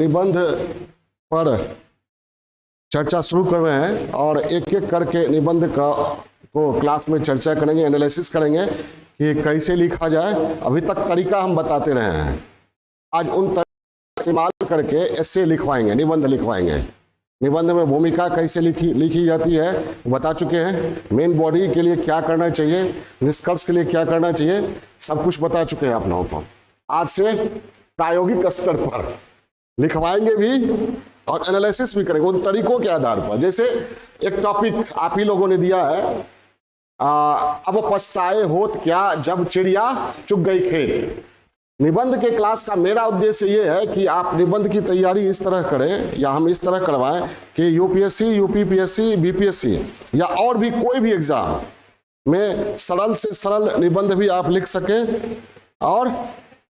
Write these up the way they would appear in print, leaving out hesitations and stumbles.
निबंध पर चर्चा शुरू कर रहे हैं और एक एक करके निबंध को क्लास में चर्चा करेंगे, एनालिसिस करेंगे कि कैसे लिखा जाए। अभी तक तरीका हम बताते रहे हैं, आज उन तरीका इस्तेमाल करके एस्से लिखवाएंगे, निबंध लिखवाएंगे। निबंध में भूमिका कैसे लिखी जाती है बता चुके हैं, मेन बॉडी के लिए क्या करना चाहिए, निष्कर्ष के लिए क्या करना चाहिए, सब कुछ बता चुके हैं आप लोगों को। आज से प्रायोगिक स्तर पर लिखवाएंगे भी और एनालिसिस भी करेंगे उन तरीकों के आधार पर। जैसे एक टॉपिक आप ही लोगों ने दिया है, अब पछताए होत क्या जब चिड़िया चुग गई खेत। निबंध के क्लास का मेरा उद्देश्य ये है कि आप निबंध की तैयारी इस तरह करें या हम इस तरह करवाएं कि यूपीएससी, यूपीपीएससी, बीपीएससी या और भी कोई भी एग्जाम में सरल से सरल निबंध भी आप लिख सकें और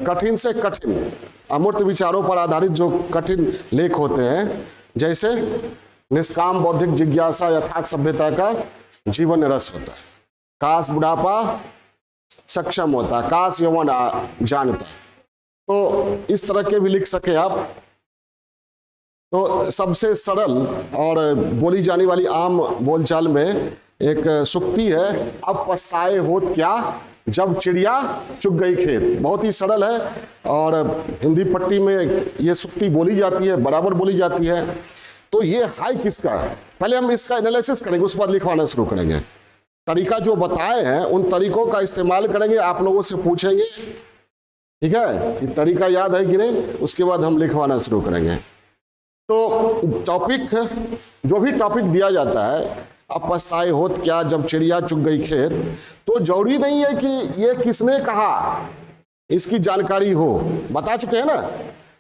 कठिन से कठिन अमूर्त विचारों पर आधारित जो कठिन लेख होते हैं, जैसे निष्काम बौद्धिक जिज्ञासा यथार्थ सभ्यता का जीवन रस होता है, काश बुढ़ापा सक्षम होता, काश यौवन जानता, तो इस तरह के भी लिख सके आप। तो सबसे सरल और बोली जाने वाली आम बोलचाल में एक सुक्ति है, अब पछताए होत क्या जब चिड़िया चुग गई खेत। बहुत ही सरल है और हिंदी पट्टी में ये सुक्ति बोली जाती है, बराबर बोली जाती है। तो ये हाई किसका है, पहले हम इसका एनालिसिस करेंगे, उसके बाद लिखवाना शुरू करेंगे। तरीका जो बताए हैं उन तरीकों का इस्तेमाल करेंगे, आप लोगों से पूछेंगे, ठीक है, कि तरीका याद है कि नहीं, उसके बाद हम लिखवाना शुरू करेंगे। तो टॉपिक, जो भी टॉपिक दिया जाता है, अब पछताए होत क्या जब चिड़िया चुग गई खेत, तो जरूरी नहीं है कि ये किसने कहा इसकी जानकारी हो, बता चुके हैं ना।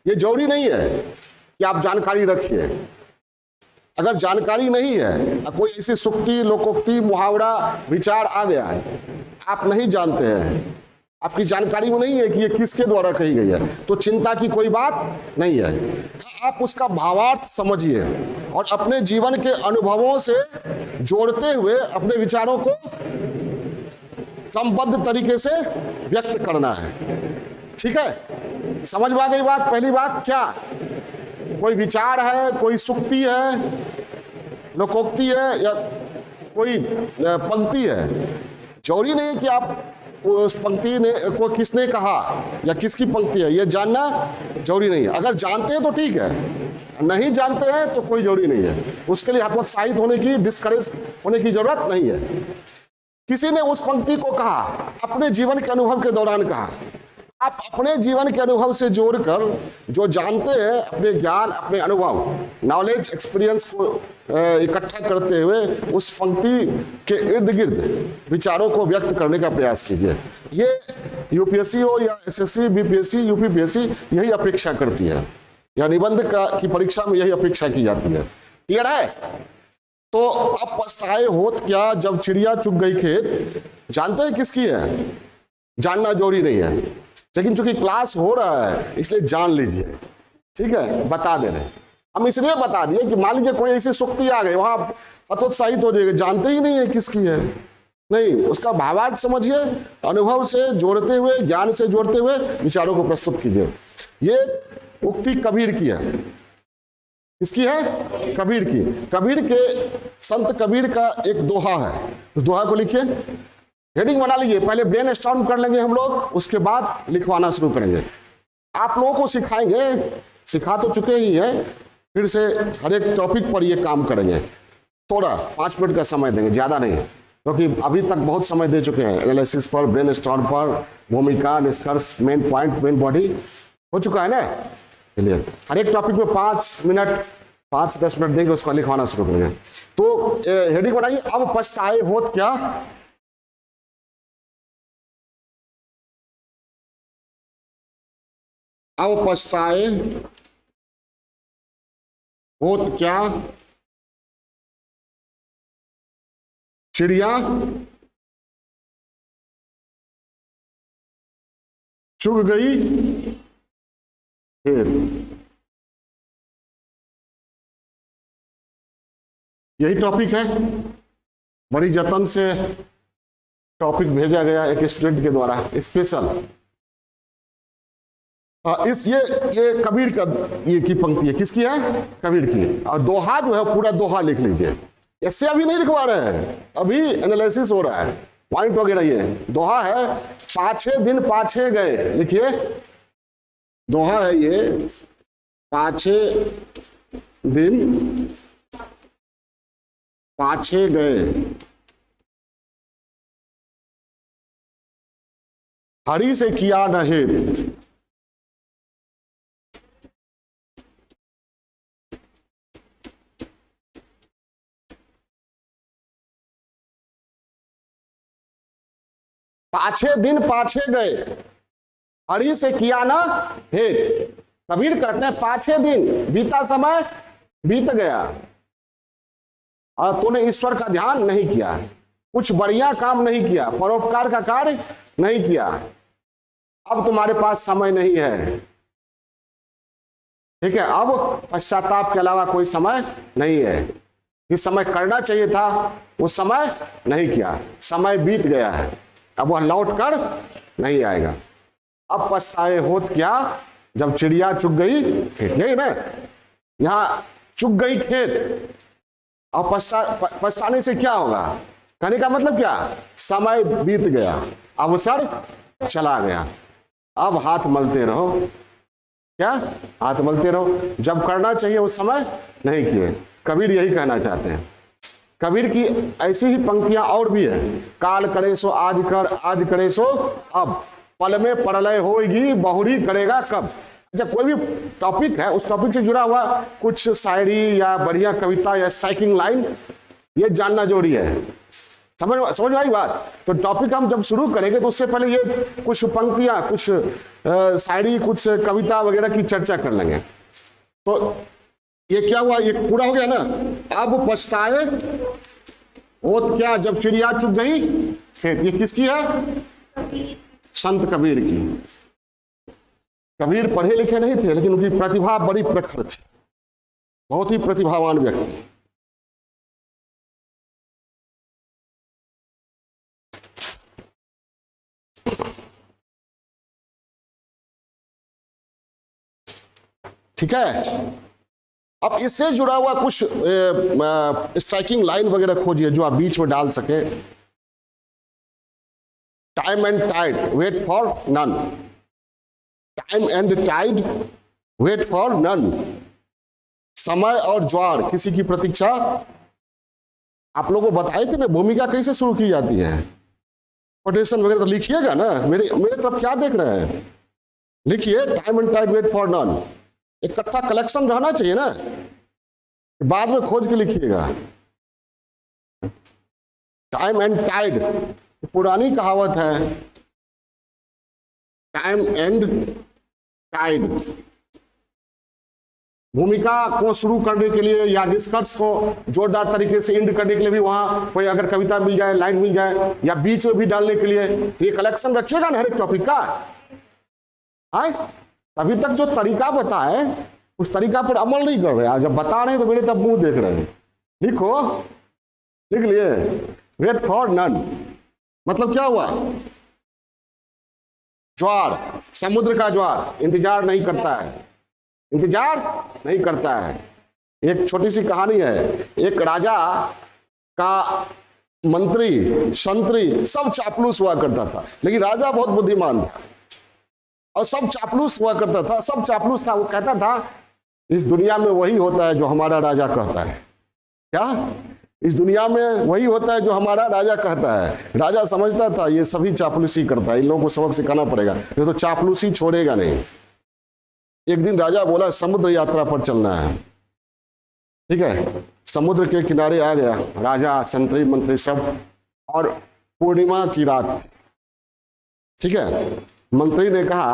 ये जरूरी नहीं है कि आप जानकारी रखिए। अगर जानकारी नहीं है, कोई ऐसी सुक्ति, लोकोक्ति, मुहावरा, विचार आ गया है, आप नहीं जानते हैं, आपकी जानकारी में नहीं है कि ये किसके द्वारा कही गई है, तो चिंता की कोई बात नहीं है। आप उसका भावार्थ समझिए और अपने जीवन के अनुभवों से जोड़ते हुए अपने विचारों को क्रमबद्ध तरीके से व्यक्त करना है, ठीक है। समझ में आ गई बात। पहली बात क्या, कोई विचार है, कोई सुक्ति है, लोकोक्ति है या कोई पंक्ति है, जरूरी नहीं है कि आप उस पंक्ति ने को किसने कहा या किसकी पंक्ति है ये जानना जरूरी नहीं है। अगर जानते हैं तो ठीक है, नहीं जानते हैं तो कोई जरूरी नहीं है। उसके लिए हतोत्साहित होने की, डिस्करेज होने की जरूरत नहीं है। किसी ने उस पंक्ति को कहा, अपने जीवन के अनुभव के दौरान कहा, आप अपने जीवन के अनुभव से जोड़कर जो जानते हैं, अपने ज्ञान, अपने अनुभव, नॉलेज, एक्सपीरियंस को इकट्ठा करते हुए उस पंक्ति के इर्द गिर्द विचारों को व्यक्त करने का प्रयास कीजिए। ये यूपीएससी हो या एसएससी, बीपीएससी, यूपीपीएससी यही अपेक्षा करती है, या निबंध की परीक्षा में यही अपेक्षा की जाती है। क्लियर है? तो अब पछताए होत क्या जब चिड़िया चुग गई खेत, जानते हैं किसकी है, जानना जरूरी नहीं है, लेकिन चूंकि क्लास हो रहा है इसलिए जान लीजिए, ठीक है। बता दे रहे हम इसलिए बता दिए कि मान लीजिए कोई ऐसी सुक्ति आ गई, वहां हतोत्साहित हो जाएगा, जानते ही नहीं है किसकी है, नहीं, उसका भावार्थ समझिए, अनुभव से जोड़ते हुए, ज्ञान से जोड़ते हुए विचारों को प्रस्तुत कीजिए। ये उक्ति कबीर की है। किसकी है? कबीर की। कबीर के, संत कबीर का एक दोहा है, उस दोहा को लिखिए, हेडिंग बना लीजिए। पहले ब्रेन स्टॉर्म कर लेंगे हम लोग, उसके बाद लिखवाना शुरू करेंगे। आप लोगों को सिखाएंगे, सिखा तो चुके ही हैं, फिर से हर एक टॉपिक पर ये काम करेंगे। थोड़ा 5 मिनट का समय देंगे, ज़्यादा नहीं, क्योंकि अभी तक बहुत समय दे चुके हैं एनालिसिस पर, ब्रेन स्टॉर्म पर, भूमिका, निष्कर्ष, मेन पॉइंट, मेन बॉडी हो चुका है ना। चलिए हर एक टॉपिक में 5 मिनट, 5-10 मिनट देंगे, उसको लिखवाना शुरू करेंगे। तो हेडिंग बनाइए, अब पछताए होत क्या, अब पछताए होत क्या चिड़िया चुग गई खेत। यही टॉपिक है, बड़ी जतन से टॉपिक भेजा गया एक स्टूडेंट के द्वारा स्पेशल। ये कबीर का ये की पंक्ति है, किसकी है? कबीर की। और दोहा जो है पूरा दोहा लिख लीजिए, इससे अभी नहीं लिखवा रहे हैं, अभी एनालिसिस हो रहा है, पॉइंट वगैरह। ये दोहा है, पाछे दिन पाछे गए, लिखिए, दोहा है ये, पाछे दिन पाछे गए, हरि से किया न हित, पाछे दिन पाछे गए, हरि से किया ना हेत। कबीर कहते हैं पाछे दिन, बीता समय बीत गया और तूने ईश्वर का ध्यान नहीं किया, कुछ बढ़िया काम नहीं किया, परोपकार का कार्य नहीं किया, अब तुम्हारे पास समय नहीं है, ठीक है, अब पश्चाताप के अलावा कोई समय नहीं है। जिस समय करना चाहिए था उस समय नहीं किया, समय बीत गया है, अब वह लौट कर नहीं आएगा। अब पछताए होत क्या, जब चिड़िया चुग गई खेत, नहीं ना, यहां चुग गई खेत, और पछताने से क्या होगा, कहने का मतलब क्या, समय बीत गया, अवसर चला गया, अब हाथ मलते रहो, क्या हाथ मलते रहो, जब करना चाहिए उस समय नहीं किए। कबीर यही कहना चाहते हैं। कबीर की ऐसी ही पंक्तियां और भी है, काल करे सो आज कर, आज करे सो अब, पल में प्रलय होगी बहुरी करेगा कब। अच्छा, कोई भी टॉपिक है, उस टॉपिक से जुड़ा हुआ कुछ शायरी या बढ़िया कविता या स्ट्राइकिंग लाइन, ये जानना जरूरी है। समझ आई बात। तो टॉपिक हम जब शुरू करेंगे तो उससे पहले ये कुछ पंक्तियां, कुछ शायरी, कुछ कविता वगैरह की चर्चा कर लेंगे। तो ये क्या हुआ, ये पूरा हो गया ना। अब पछताए होत क्या, जब चिड़िया चुग गई खेत, ये किसकी है, संत कबीर की। कबीर पढ़े लिखे नहीं थे, लेकिन उनकी प्रतिभा बड़ी प्रखर थी, बहुत ही प्रतिभावान व्यक्ति। ठीक है, अब इससे जुड़ा हुआ कुछ स्ट्राइकिंग लाइन वगैरह खोजिए जो आप बीच में डाल सके। Time and tide wait for none, time and tide wait for none, समय और ज्वार किसी की प्रतीक्षा। आप लोगों को बताए थे ना भूमिका कैसे शुरू की जाती है, कोटेशन वगैरह तो लिखिएगा ना, मेरे तरफ क्या देख रहे हैं, लिखिए time and tide wait for none. इकट्ठा कलेक्शन रहना चाहिए ना, बाद में खोज के लिखिएगा। टाइम एंड टाइड पुरानी कहावत है, टाइम एंड टाइड। भूमिका को शुरू करने के लिए या निष्कर्ष को जोरदार तरीके से एंड करने के लिए भी वहां कोई अगर कविता मिल जाए, लाइन मिल जाए, या बीच में भी डालने के लिए, तो ये कलेक्शन रखिएगा ना हर एक टॉपिक का। अभी तक जो तरीका बताए उस तरीका पर अमल नहीं कर रहे, जब बता रहे हैं तो मेरे तब मुंह देख रहे हैं। लिखो, लिख लिए, वेट फॉर नन मतलब क्या हुआ, ज्वार, समुद्र का ज्वार इंतजार नहीं करता है, इंतजार नहीं करता है। एक छोटी सी कहानी है, एक राजा का मंत्री, संतरी सब चापलूस हुआ करता था, लेकिन राजा बहुत बुद्धिमान था और सब चापलूस हुआ करता था, सब चापलूस था। वो कहता था इस दुनिया में वही होता है जो हमारा राजा कहता है। क्या, इस दुनिया में वही होता है जो हमारा राजा कहता है। राजा समझता था ये सभी चापलूसी करता है, इन लोगों को सबक सिखाना पड़ेगा, ये तो चापलूसी छोड़ेगा नहीं। एक दिन राजा बोला समुद्र यात्रा पर चलना है, ठीक है, समुद्र के किनारे आ गया राजा, संतरी मंत्री सब, और पूर्णिमा की रात, ठीक है। मंत्री ने कहा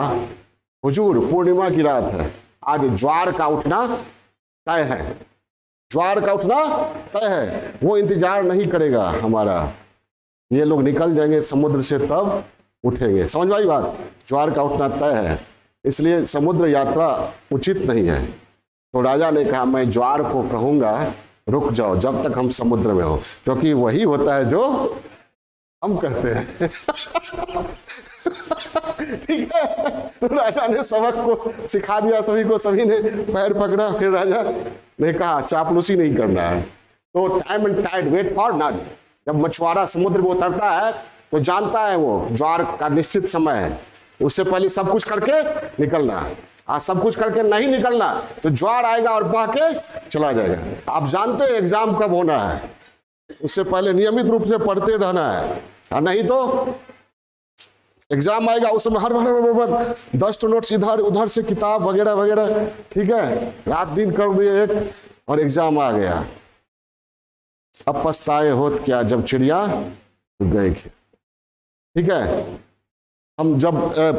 हुजूर पूर्णिमा की रात है, आज ज्वार का उठना तय है, ज्वार का उठना तय है, वो इंतजार नहीं करेगा हमारा, ये लोग निकल जाएंगे समुद्र से तब उठेंगे। समझ में आई बात, ज्वार का उठना तय है, इसलिए समुद्र यात्रा उचित नहीं है। तो राजा ने कहा मैं ज्वार को कहूंगा रुक जाओ जब तक हम समुद्र में हो, क्योंकि वही होता है जो हम कहते हैं। ठीक है, तो राजा ने सबक को सिखा दिया सभी को, सभी ने पैर पकड़ा। फिर राजा ने कहा चापलूसी नहीं करना है। तो time and tide wait for not. जब मछुआरा समुद्र में उतरता है तो जानता है वो ज्वार का निश्चित समय है, उससे पहले सब कुछ करके निकलना। आज सब कुछ करके नहीं निकलना तो ज्वार आएगा और बह के चला जाएगा। आप जानते हैं एग्जाम कब होना है, उससे पहले नियमित रूप से पढ़ते रहना है, और नहीं तो एग्जाम आएगा उस समय हर 10 नोट्स इधर उधर से किताब वगैरह वगैरह। ठीक है, रात दिन कर दिए एक और एग्जाम आ गया। अब पछताए होत क्या जब चिड़िया गए। ठीक है, हम जब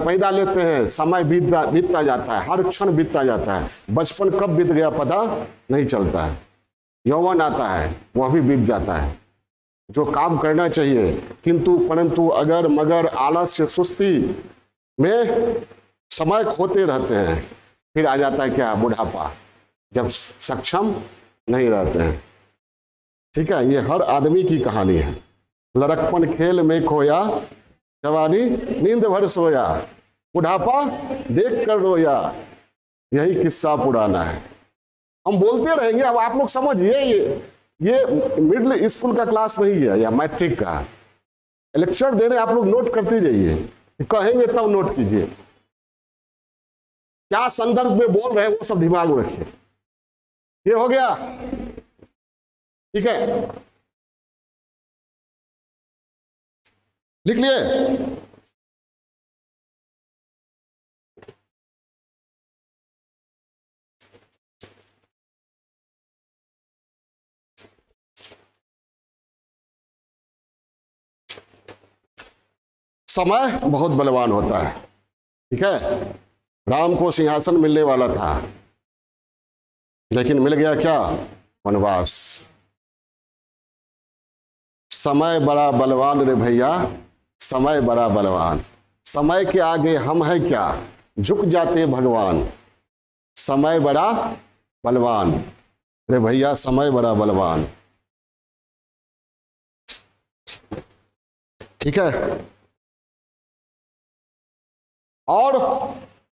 पैदा लेते हैं समय बीतता जाता है, हर क्षण बीतता जाता है। बचपन कब बीत गया पता नहीं चलता है। यौवन आता है वह भी बीत जाता है, जो काम करना चाहिए, किंतु परंतु अगर मगर आलस्य सुस्ती में समय खोते रहते हैं। फिर आ जाता है क्या, बुढ़ापा, जब सक्षम नहीं रहते हैं। ठीक है, ये हर आदमी की कहानी है। लड़कपन खेल में खोया, जवानी नींद भर सोया, बुढ़ापा देख कर रोया, यही किस्सा पुराना है। हम बोलते रहेंगे। अब आप लोग समझिए, ये मिडिल स्कूल का क्लास नहीं है या मैट्रिक का लेक्चर दे रहे, आप लोग नोट करते जाइए, कहेंगे तब नोट कीजिए। क्या संदर्भ में बोल रहे हैं वो सब दिमाग में रखिए। ये हो गया, ठीक है, लिख लिए। समय बहुत बलवान होता है। ठीक है, राम को सिंहासन मिलने वाला था, लेकिन मिल गया क्या, वनवास। समय बड़ा बलवान रे भैया, समय बड़ा बलवान। समय के आगे हम हैं क्या, झुक जाते भगवान। समय बड़ा बलवान रे भैया, समय बड़ा बलवान। ठीक है, और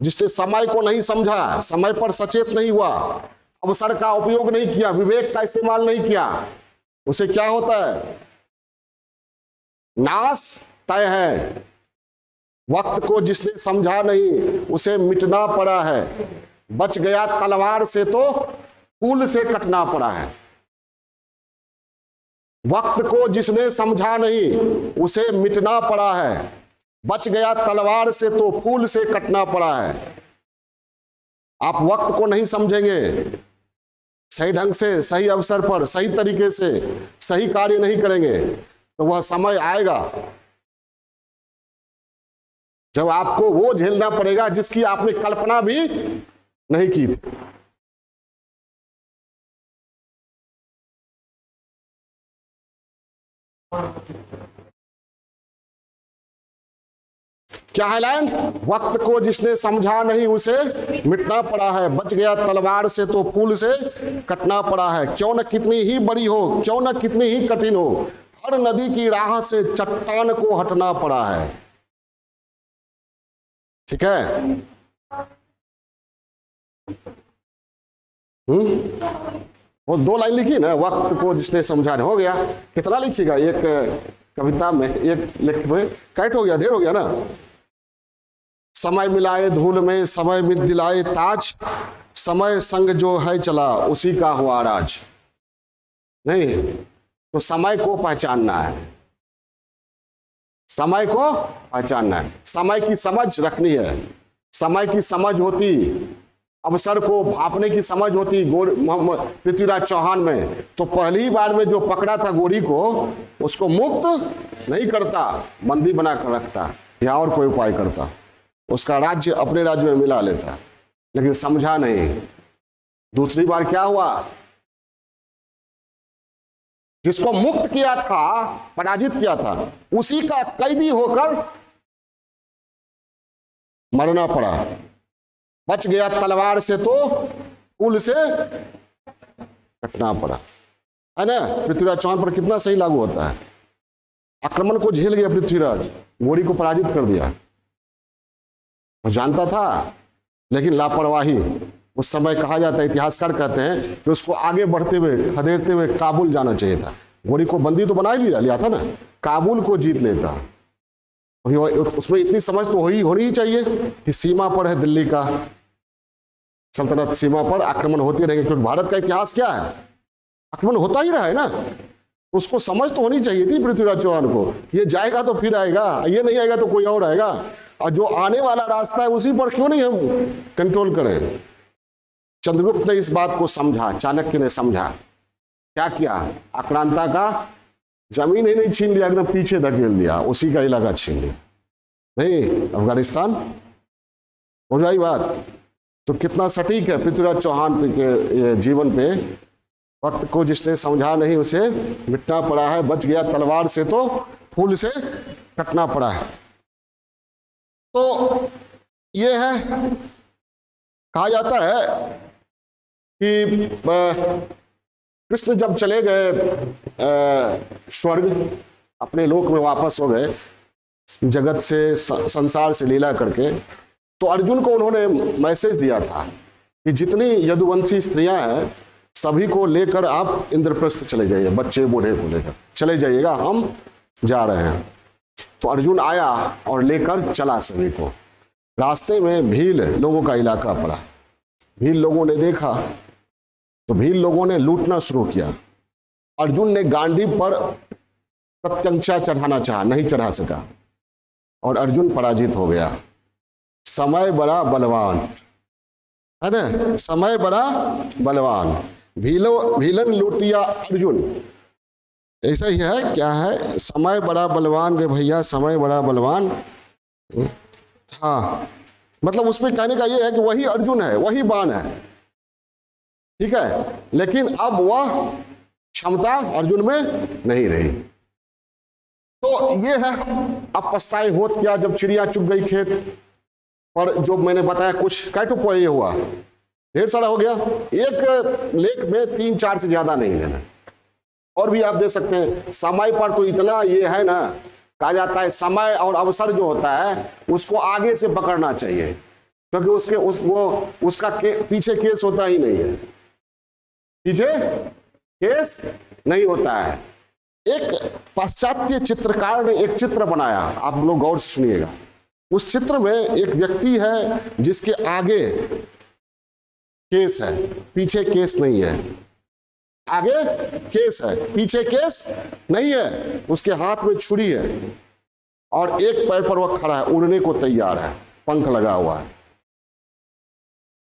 जिसने समय को नहीं समझा, समय पर सचेत नहीं हुआ, अवसर का उपयोग नहीं किया, विवेक का इस्तेमाल नहीं किया, उसे क्या होता है, नाश तय है। वक्त को जिसने समझा नहीं उसे मिटना पड़ा है। बच गया तलवार से तो फूल से कटना पड़ा है। वक्त को जिसने समझा नहीं उसे मिटना पड़ा है। बच गया तलवार से तो फूल से कटना पड़ा है। आप वक्त को नहीं समझेंगे, सही ढंग से, सही अवसर पर, सही तरीके से सही कार्य नहीं करेंगे, तो वह समय आएगा जब आपको वो झेलना पड़ेगा जिसकी आपने कल्पना भी नहीं की थी। क्या है लाइन, वक्त को जिसने समझा नहीं उसे मिटना पड़ा है। बच गया तलवार से तो फूल से कटना पड़ा है। क्यों न कितनी ही बड़ी हो, क्यों न कितनी ही कठिन हो, हर नदी की राह से चट्टान को हटना पड़ा है। ठीक है, वो 2 लाइन लिखी ना, वक्त को जिसने समझा नहीं, हो गया। कितना लिखिएगा, एक कविता में, एक लेख में कैट हो गया, ढेर हो गया ना। समय मिलाए धूल में, समय में दिलाए ताज, समय संग जो है चला उसी का हुआ राज। नहीं तो समय को पहचानना है, समय को पहचानना है, समय की समझ रखनी है। समय की समझ होती, अवसर को भापने की समझ होती पृथ्वीराज चौहान में, तो पहली बार में जो पकड़ा था गोरी को, उसको मुक्त नहीं करता, बंदी बना कर रखता या और कोई उपाय करता, उसका राज्य अपने राज्य में मिला लेता, लेकिन समझा नहीं। दूसरी बार क्या हुआ, जिसको मुक्त किया था, पराजित किया था, उसी का कैदी होकर मरना पड़ा। बच गया तलवार से तो फूल से कटना पड़ा, है ना। पृथ्वीराज चौहान पर कितना सही लागू होता है। आक्रमण को झेल गया पृथ्वीराज, घोड़ी को पराजित कर दिया। वो जानता था, लेकिन लापरवाही। उस समय कहा जाता है, इतिहासकार कहते हैं कि उसको आगे बढ़ते हुए, खदेड़ते हुए काबुल जाना चाहिए था। घोड़ी को बंदी तो बना ही लिया था ना, काबुल को जीत लेता। उसमें इतनी समझ तो होनी ही चाहिए कि सीमा पर है दिल्ली का सल्तनत, सीमा पर आक्रमण होते रहेंगे, क्योंकि भारत का इतिहास क्या है, आक्रमण होता ही रहा है ना। उसको समझ तो होनी चाहिए थी पृथ्वीराज चौहान को, ये जाएगा तो फिर आएगा, ये नहीं आएगा तो कोई और आएगा, और जो आने वाला रास्ता है उसी पर क्यों नहीं हम कंट्रोल करें। चंद्रगुप्त ने इस बात को समझा, चाणक्य ने समझा, क्या किया, आक्रांता का जमीन ही नहीं छीन लिया, एकदम पीछे धकेल दिया, उसी का इलाका छीन लिया। नहीं, अफगानिस्तान हो जाए बात। तो कितना सटीक है पृथ्वीराज चौहान के जीवन पे। वक्त को जिसने समझा नहीं उसे मिटना पड़ा है, बच गया तलवार से तो फूल से कटना पड़ा है। तो ये है, कहा जाता है कि कृष्ण जब चले गए स्वर्ग, अपने लोक में वापस हो गए, जगत से, संसार से लीला करके, तो अर्जुन को उन्होंने मैसेज दिया था कि जितनी यदुवंशी स्त्रियां हैं सभी को लेकर आप इंद्रप्रस्थ चले जाइए, बच्चे बूढ़े को लेकर चले जाइएगा, हम जा रहे हैं। तो अर्जुन आया और लेकर चला सभी को। रास्ते में भील लोगों का इलाका पड़ा। भील लोगों ने देखा तो भील लोगों ने लूटना शुरू किया। अर्जुन ने गांडीव पर प्रत्यंचा चढ़ाना चाहा, नहीं चढ़ा सका और अर्जुन पराजित हो गया। समय बड़ा बलवान है ना, समय बड़ा बलवान, भीलन लूटिया अर्जुन, ऐसा ही है। क्या है, समय बड़ा बलवान रे भैया, समय बड़ा बलवान। हाँ, मतलब उसमें कहने का ये है कि वही अर्जुन है, वही बाण है, ठीक है, लेकिन अब वह क्षमता अर्जुन में नहीं रही। तो ये है, अब पछताए होत क्या, जब चिड़िया चुग गई खेत पर, जो मैंने बताया कुछ कैटो पर ये हुआ, ढेर सारा हो गया। एक लेख में 3-4 से ज्यादा नहीं लेना। और भी आप दे सकते हैं। समय पर तो इतना ये है ना, कहा जाता है समय और अवसर जो होता है उसको आगे से पकड़ना चाहिए, क्योंकि उसका पीछे केस होता ही नहीं है, पीछे केस नहीं होता है। एक पाश्चात्य चित्रकार ने एक चित्र बनाया, आप लोग गौर से सुनिएगा। उस चित्र में एक व्यक्ति है जिसके आगे केस है, पीछे केस नहीं है। आगे केस है, पीछे केस नहीं है। उसके हाथ में छुरी है और एक पैर पर वह खड़ा है, उड़ने को तैयार है, पंख लगा हुआ है।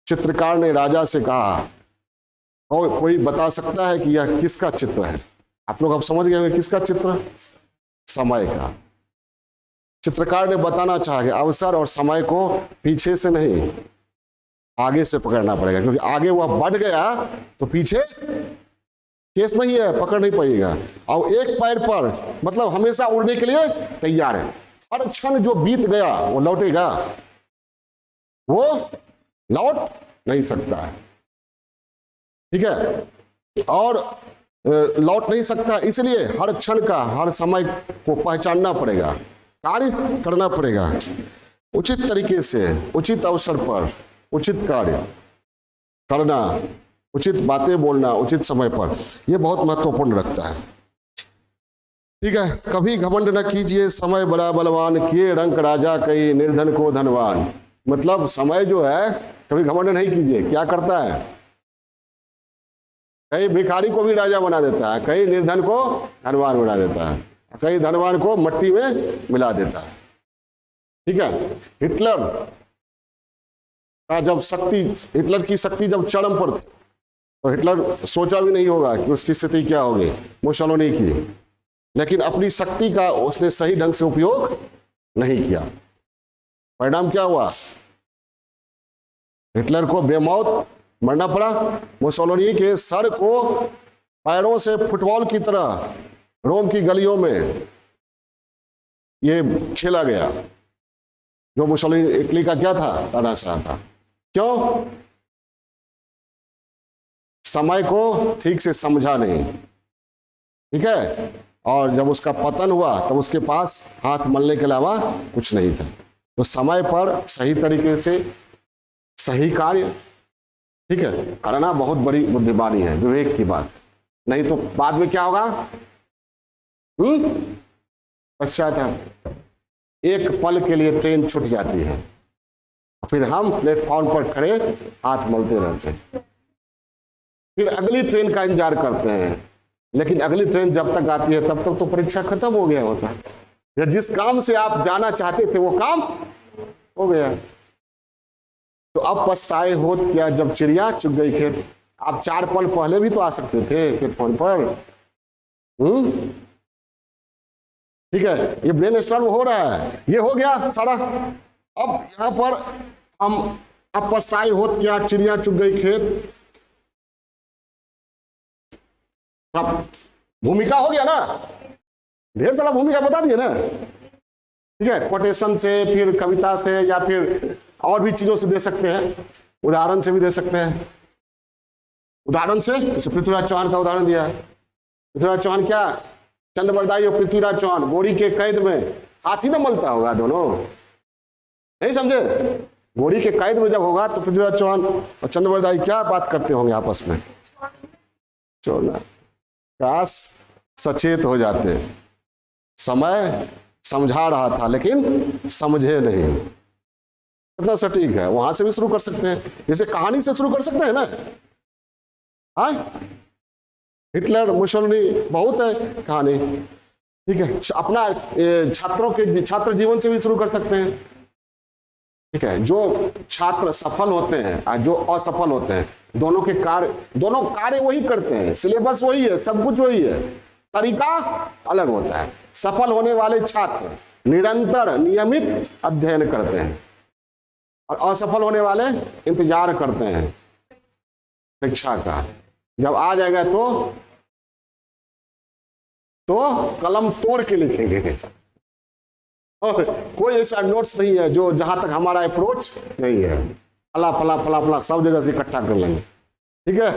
चित्रकार ने राजा से कहा, और कोई बता सकता है कि यह किसका चित्र है? आप लोग अब समझ गए किसका चित्र? समय का। चित्रकार ने बताना चाहा कि अवसर और समय को पीछे से नहीं, आगे से पकड़ना पड़ेगा, क्योंकि आगे वह बढ़ गया तो पीछे केस नहीं है, पकड़ नहीं पाएगा। और एक पैर पर, मतलब हमेशा उड़ने के लिए तैयार है। हर क्षण जो बीत गया वो लौटेगा, वो लौट नहीं सकता है, ठीक है, और लौट नहीं सकता। इसलिए हर क्षण का, हर समय को पहचानना पड़ेगा, कार्य करना पड़ेगा उचित तरीके से, उचित अवसर पर उचित कार्य करना, उचित बातें बोलना उचित समय पर, यह बहुत महत्वपूर्ण रखता है, ठीक है। कभी घमंड न कीजिए, समय बड़ा बलवान, किए रंक राजा कई, निर्धन को धनवान। मतलब समय जो है कभी घमंड नहीं कीजिए, क्या करता है, कई भिखारी को भी राजा बना देता है, कई निर्धन को धनवान बना देता है, कई धनवान को मट्टी में मिला देता है, ठीक है। हिटलर का जब हिटलर की शक्ति जब चरम पर थी, तो हिटलर सोचा भी नहीं होगा कि उसकी स्थिति क्या होगी, मुसोलिनी की, लेकिन अपनी शक्ति का उसने सही ढंग से उपयोग नहीं किया। परिणाम क्या हुआ, हिटलर को बेमौत मरना पड़ा। मुसोलिनी के सर को पैरों से फुटबॉल की तरह रोम की गलियों में ये खेला गया। जो मुसोलिनी इटली का क्या था, तानाशाह था। क्यों? समय को ठीक से समझा नहीं, ठीक है। और जब उसका पतन हुआ तब उसके पास हाथ मलने के अलावा कुछ नहीं था। तो समय पर सही तरीके से सही कार्य, ठीक है, करना बहुत बड़ी बुद्धिमानी है, विवेक की बात। नहीं तो बाद में क्या होगा? पश्चाताप। एक पल के लिए ट्रेन छूट जाती है, फिर हम प्लेटफॉर्म पर खड़े हाथ मलते रहते हैं, फिर अगली ट्रेन का इंतजार करते हैं। लेकिन अगली ट्रेन जब तक आती है तब तक तो परीक्षा खत्म हो गया होता है, या जिस काम से आप जाना चाहते थे वो काम हो गया। तो अब पछताए होत क्या जब चिड़िया चुग गई खेत। आप 4 पल पहले भी तो आ सकते थे प्लेटफॉर्म पर। ठीक है, ये ब्रेन स्टॉर्म हो रहा है, ये हो गया सारा। अब यहां पर हम अब पछताए होत क्या चिड़िया चुग गई खेत, अब भूमिका हो गया ना, ढेर सारा भूमिका बता दिए ना। ठीक है, कोटेशन से, फिर कविता से, या फिर और भी चीजों से दे सकते हैं, उदाहरण से भी दे सकते हैं। उदाहरण से जैसे पृथ्वीराज चौहान का उदाहरण दिया है। पृथ्वीराज चौहान क्या, चंद्रबरदाई और पृथ्वीराज चौहान गोरी के कैद में हाथ ही ना मलता होगा दोनों, नहीं समझे? गोरी के कैद में जब होगा तो पृथ्वीराज चौहान और चंद्रबरदाई क्या बात करते होंगे आपस में? चोना काश सचेत हो जाते। समय समझा रहा था लेकिन समझे नहीं। कितना सटीक है। वहां से भी शुरू कर सकते हैं, जैसे कहानी से शुरू कर सकते हैं ना। हाँ, हिटलर, मुसोलिनी, बहुत है कहानी। ठीक है, अपना छात्रों के छात्र जीवन से भी शुरू कर सकते हैं। ठीक है, जो छात्र सफल होते हैं और जो असफल होते हैं, दोनों कार्य वही करते हैं, सिलेबस वही है, सब कुछ वही है, तरीका अलग होता है। सफल होने वाले छात्र निरंतर नियमित अध्ययन करते हैं और असफल होने वाले इंतजार करते हैं परीक्षा का। जब आ जाएगा तो कलम तोड़ के लिखेंगे, और कोई ऐसा नोट्स नहीं है जो जहां तक हमारा अप्रोच नहीं है, फला फला फला फला सब जगह से इकट्ठा कर लेंगे। ठीक है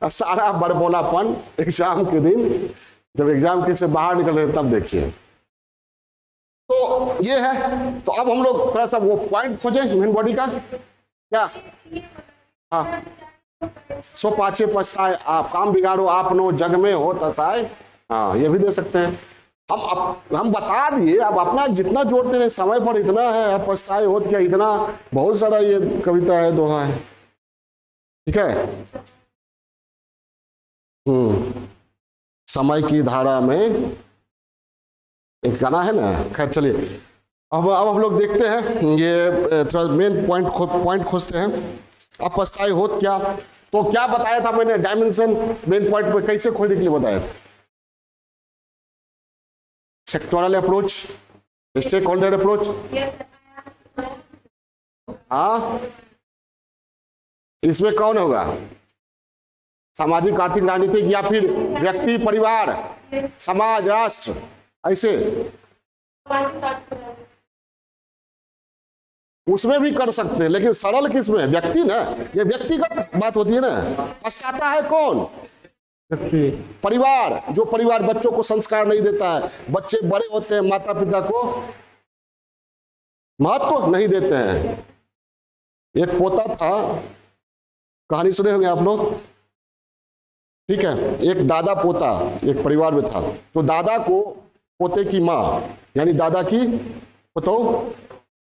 सारा बड़बोलापन एग्जाम के दिन, जब एग्जाम के से बाहर निकल रहे तब देखिए। तो ये है। तो अब हम लोग थोड़ा सा वो पॉइंट खोजें ह्यूमन बॉडी का। क्या? हाँ, सो पाछे पछताए आप, काम बिगाड़ो आपनो जग में हो तसाए। हाँ, ये भी दे सकते हैं। हम बता दिए, अब अपना जितना जोड़ते रहे, समय पर इतना है, अब पछताए होत क्या इतना, बहुत सारा ये कविता है, दोहा है। ठीक है, समय की धारा में एक गाना है ना। खैर चलिए, अब हम लोग देखते हैं, ये थोड़ा मेन पॉइंट खोजते हैं। अब पछताए होत क्या, तो क्या बताया था मैंने, डायमेंशन मेन पॉइंट पे कैसे खोजने के लिए बताया था। Sectoral approach, stakeholder approach. हाँ, इसमें कौन होगा? सामाजिक, आर्थिक, राजनीतिक, या फिर व्यक्ति, परिवार, समाज, राष्ट्र, ऐसे उसमें भी कर सकते हैं। लेकिन सरल किसमें? व्यक्ति ना, ये व्यक्तिगत बात होती है ना। पछताता है कौन? व्यक्ति। परिवार, जो परिवार बच्चों को संस्कार नहीं देता है, बच्चे बड़े होते हैं माता पिता को महत्व नहीं देते हैं। एक पोता था, कहानी सुने होंगे आप लोग। ठीक है, एक दादा पोता एक परिवार में था। तो दादा को पोते की माँ यानी दादा की पोतो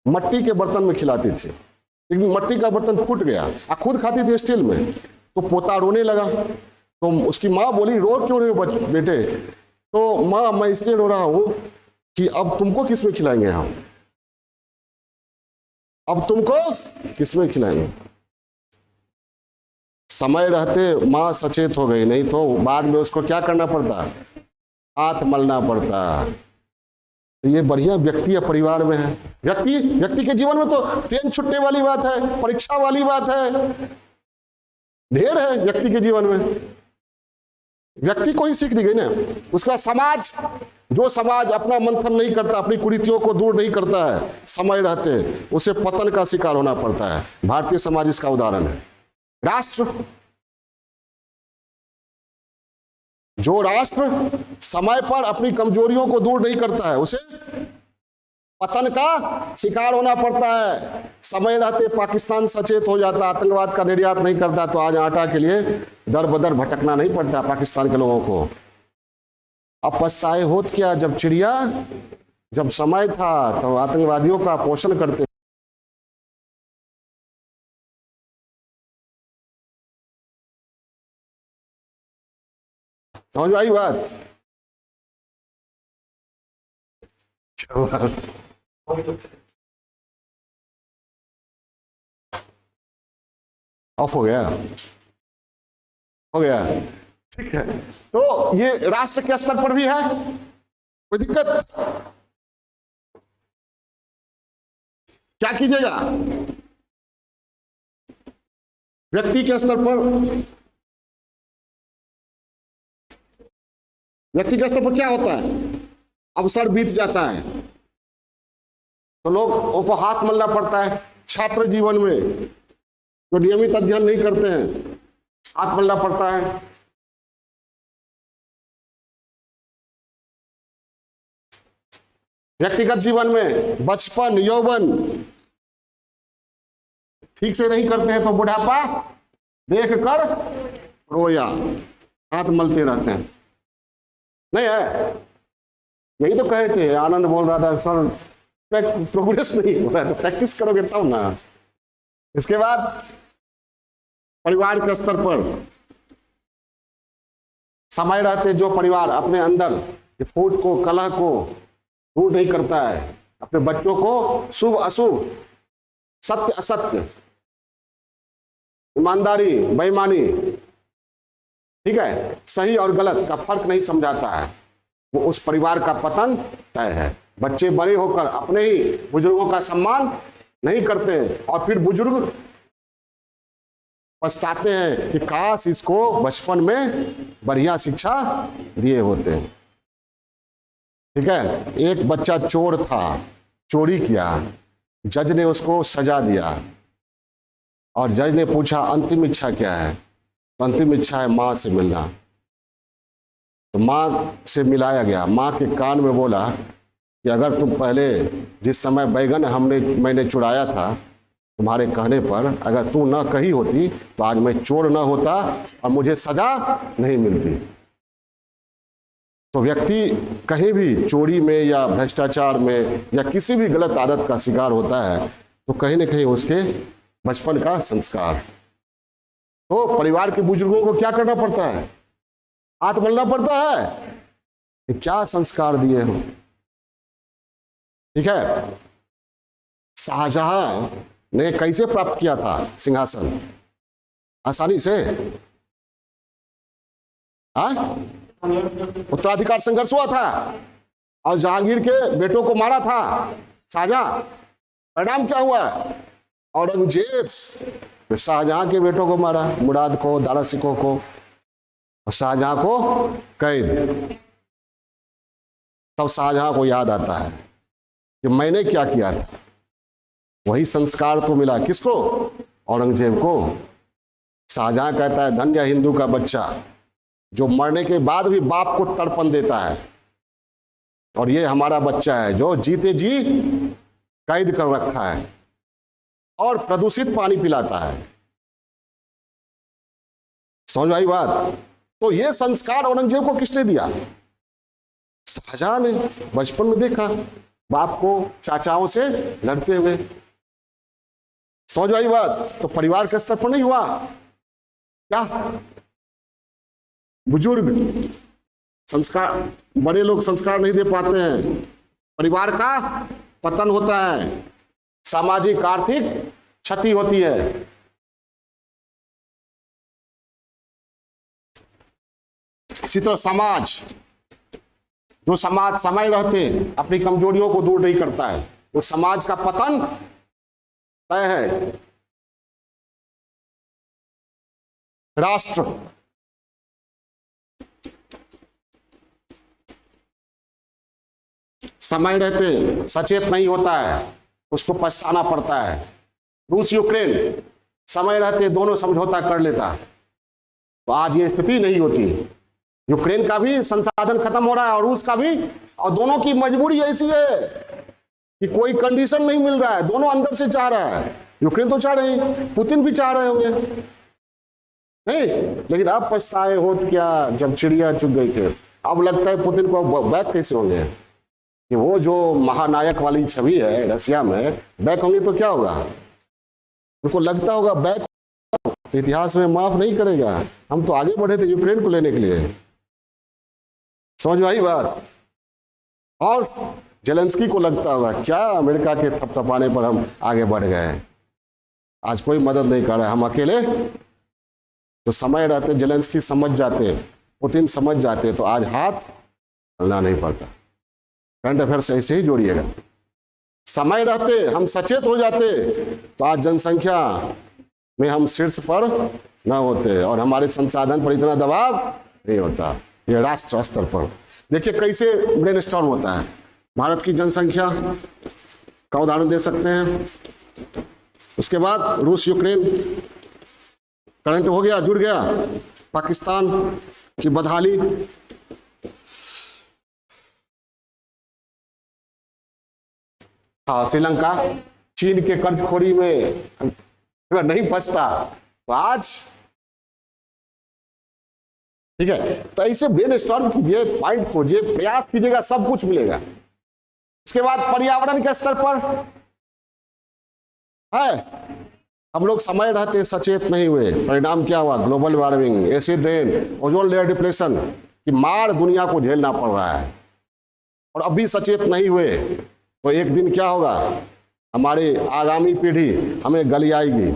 मट्टी के बर्तन में खिलाती थी। लेकिन मट्टी का बर्तन फूट गया और खुद खाती थी स्टील में। तो पोता रोने लगा। तो उसकी माँ बोली, रो क्यों रहे हो बेटे? तो माँ, मैं इसलिए रो रहा हूं कि अब तुमको किसमें खिलाएंगे हम, अब तुमको किसमें खिलाएंगे। समय रहते माँ सचेत हो गई, नहीं तो बाद में उसको क्या करना पड़ता, हाथ मलना पड़ता। तो ये बढ़िया व्यक्ति या परिवार में है। व्यक्ति के जीवन में तो ट्रेन छूटने वाली बात है, परीक्षा वाली बात है, ढेर है व्यक्ति के जीवन में। व्यक्ति को ही सीख दी गई ना। उसका समाज, जो समाज अपना मंथन नहीं करता, अपनी कुरीतियों को दूर नहीं करता है समय रहते, उसे पतन का शिकार होना पड़ता है। भारतीय समाज इसका उदाहरण है। राष्ट्र, जो राष्ट्र समय पर अपनी कमजोरियों को दूर नहीं करता है उसे पतन का शिकार होना पड़ता है। समय रहते पाकिस्तान सचेत हो जाता, आतंकवाद का निर्यात नहीं करता, तो आज आटा के लिए दर बदर भटकना नहीं पड़ता पाकिस्तान के लोगों को। अब पछताए होत क्या, जब चिड़िया, जब समय था तो आतंकवादियों का पोषण करते। समझ आई बात? ऑफ हो गया, हो गया, ठीक है। तो ये राष्ट्र के स्तर पर भी है, कोई दिक्कत? क्या कीजिएगा? व्यक्ति के स्तर पर, व्यक्ति के स्तर पर क्या होता है? अवसर बीत जाता है तो लोगों को हाथ मलना पड़ता है। छात्र जीवन में जो नियमित अध्ययन नहीं करते हैं हाथ मलना पड़ता है। व्यक्तिगत जीवन में बचपन यौवन ठीक से नहीं करते हैं तो बुढ़ापा देख कर रोया, हाथ मलते रहते हैं। नहीं है? यही तो कहे थे, आनंद बोल रहा था सर प्रोग्रेस नहीं हो रहा है, तो प्रैक्टिस करोगे तब ना। इसके बाद परिवार के स्तर पर समय रहते जो परिवार अपने अंदर फूट को, कलह को दूर नहीं करता है, अपने बच्चों को शुभ अशुभ, सत्य असत्य, ईमानदारी बेईमानी, ठीक है, सही और गलत का फर्क नहीं समझाता है, वो उस परिवार का पतन तय है। बच्चे बड़े होकर अपने ही बुजुर्गों का सम्मान नहीं करते और फिर बुजुर्ग पछताते हैं कि काश इसको बचपन में बढ़िया शिक्षा दिए होते। ठीक है, एक बच्चा चोर था, चोरी किया, जज ने उसको सजा दिया और जज ने पूछा अंतिम इच्छा क्या है? तो अंतिम इच्छा है मां से मिलना। तो मां से मिलाया गया, मां के कान में बोला कि अगर तुम पहले जिस समय बैगन मैंने चुराया था तुम्हारे कहने पर, अगर तू ना कही होती तो आज मैं चोर ना होता और मुझे सजा नहीं मिलती। तो व्यक्ति कहीं भी चोरी में या भ्रष्टाचार में या किसी भी गलत आदत का शिकार होता है तो कहीं ना कहीं उसके बचपन का संस्कार। तो परिवार के बुजुर्गों को क्या करना पड़ता है? हाथ मलना पड़ता है कि क्या संस्कार दिए हो। ठीक है, शाहजहां ने कैसे प्राप्त किया था सिंहासन? आसानी से? उत्तराधिकार संघर्ष हुआ था और जहांगीर के बेटों को मारा था शाहजहां। परिणाम क्या हुआ? औरंगजेब शाहजहां के बेटों को मारा, मुराद को, दारा सिकों को, और शाहजहां को कैद। तब शाहजहां को याद आता है कि मैंने क्या किया था। वही संस्कार तो मिला किसको? औरंगजेब को। शाहजहां कहता है धन्य हिंदू का बच्चा जो मरने के बाद भी बाप को तड़पन देता है, और ये हमारा बच्चा है जो जीते जी कैद कर रखा है और प्रदूषित पानी पिलाता है। समझ आई बात? तो ये संस्कार औरंगजेब को किसने दिया? शाहजहां ने। बचपन में देखा बाप को चाचाओं से लड़ते हुए। समझ आई बात? तो परिवार के स्तर पर नहीं हुआ क्या? बुजुर्ग संस्कार, बड़े लोग संस्कार नहीं दे पाते हैं, परिवार का पतन होता है, सामाजिक आर्थिक क्षति होती है। इसी तरह समाज, जो समाज समय रहते अपनी कमजोरियों को दूर नहीं करता है, वो समाज का पतन तय है। राष्ट्र समय रहते सचेत नहीं होता है, उसको पछताना पड़ता है। रूस यूक्रेन समय रहते दोनों समझौता कर लेता, तो आज ये स्थिति नहीं होती। यूक्रेन का भी संसाधन खत्म हो रहा है और रूस का भी, और दोनों की मजबूरी ऐसी है कि कोई कंडीशन नहीं मिल रहा है, दोनों अंदर से चाह रहा है। यूक्रेन तो चाह रहे हैं, पुतिन भी चाह रहे होंगे नहीं, लेकिन अब पछताए हो क्या जब चिड़िया चुग गई थे। अब लगता है पुतिन को बैक कैसे होंगे कि वो जो महानायक वाली छवि है रशिया में, बैक होंगे तो क्या होगा, उनको लगता होगा बैक इतिहास में माफ नहीं करेगा, हम तो आगे बढ़े थे यूक्रेन को लेने के लिए। समझ में आई बात। और जेलेंस्की को लगता होगा क्या अमेरिका के थपथपाने पर हम आगे बढ़ गए, आज कोई मदद नहीं कर रहा है, हम अकेले। तो समय रहते जेलेंस्की समझ जाते, पुतिन समझ जाते, तो आज हाथ हलना नहीं पड़ता। करंट अफेयर से ऐसे ही जोड़िएगा। समय रहते हम सचेत हो जाते तो आज जनसंख्या में हम शीर्ष पर न होते और हमारे संसाधन पर इतना दबाव नहीं होता। ये राष्ट्र स्तर पर देखिए कैसे ब्रेनस्टॉर्म होता है। भारत की जनसंख्या का उदाहरण दे सकते हैं, उसके बाद रूस यूक्रेन करंट हो गया, जुड़ गया, पाकिस्तान की बदहाली, हाँ श्रीलंका चीन के कर्जखोरी में अगर नहीं फंसता तो आज ठीक है। तो ऐसे ब्रेनस्टॉर्म कीजिए, पॉइंट खोजिए, प्रयास कीजिएगा, सब कुछ मिलेगा। इसके बाद पर्यावरण के स्तर पर है, हम लोग समय रहते सचेत नहीं हुए, परिणाम क्या हुआ, global warming, acid rain, ozone layer depletion की मार दुनिया को झेलना पड़ रहा है। और अभी सचेत नहीं हुए तो एक दिन क्या होगा, हमारी आगामी पीढ़ी हमें गलियाएगी।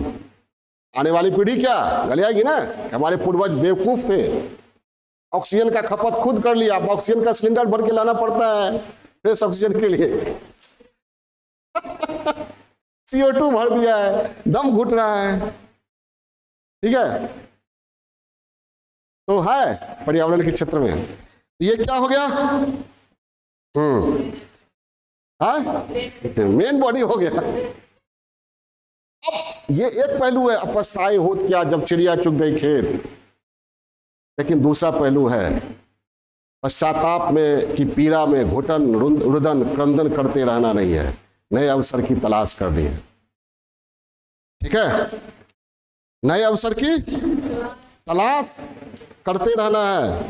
आने वाली पीढ़ी क्या गलियाएगी ना, हमारे पूर्वज बेवकूफ थे, ऑक्सीजन का खपत खुद कर लिया, अब ऑक्सीजन का सिलेंडर भर के लाना पड़ता है फ्रेश ऑक्सीजन के लिए CO2 भर दिया है, दम घुट रहा है। ठीक है, तो है पर्यावरण के क्षेत्र में ये क्या हो गया, मेन बॉडी हो गया। अब ये एक पहलू है, अपस्ताए होत क्या जब चिड़िया चुग गई खेत। लेकिन दूसरा पहलू है पश्चाताप में की पीड़ा में घुटन रुदन क्रंदन करते रहना नहीं है, नए अवसर की तलाश करनी है। ठीक है, नए अवसर की तलाश करते रहना है।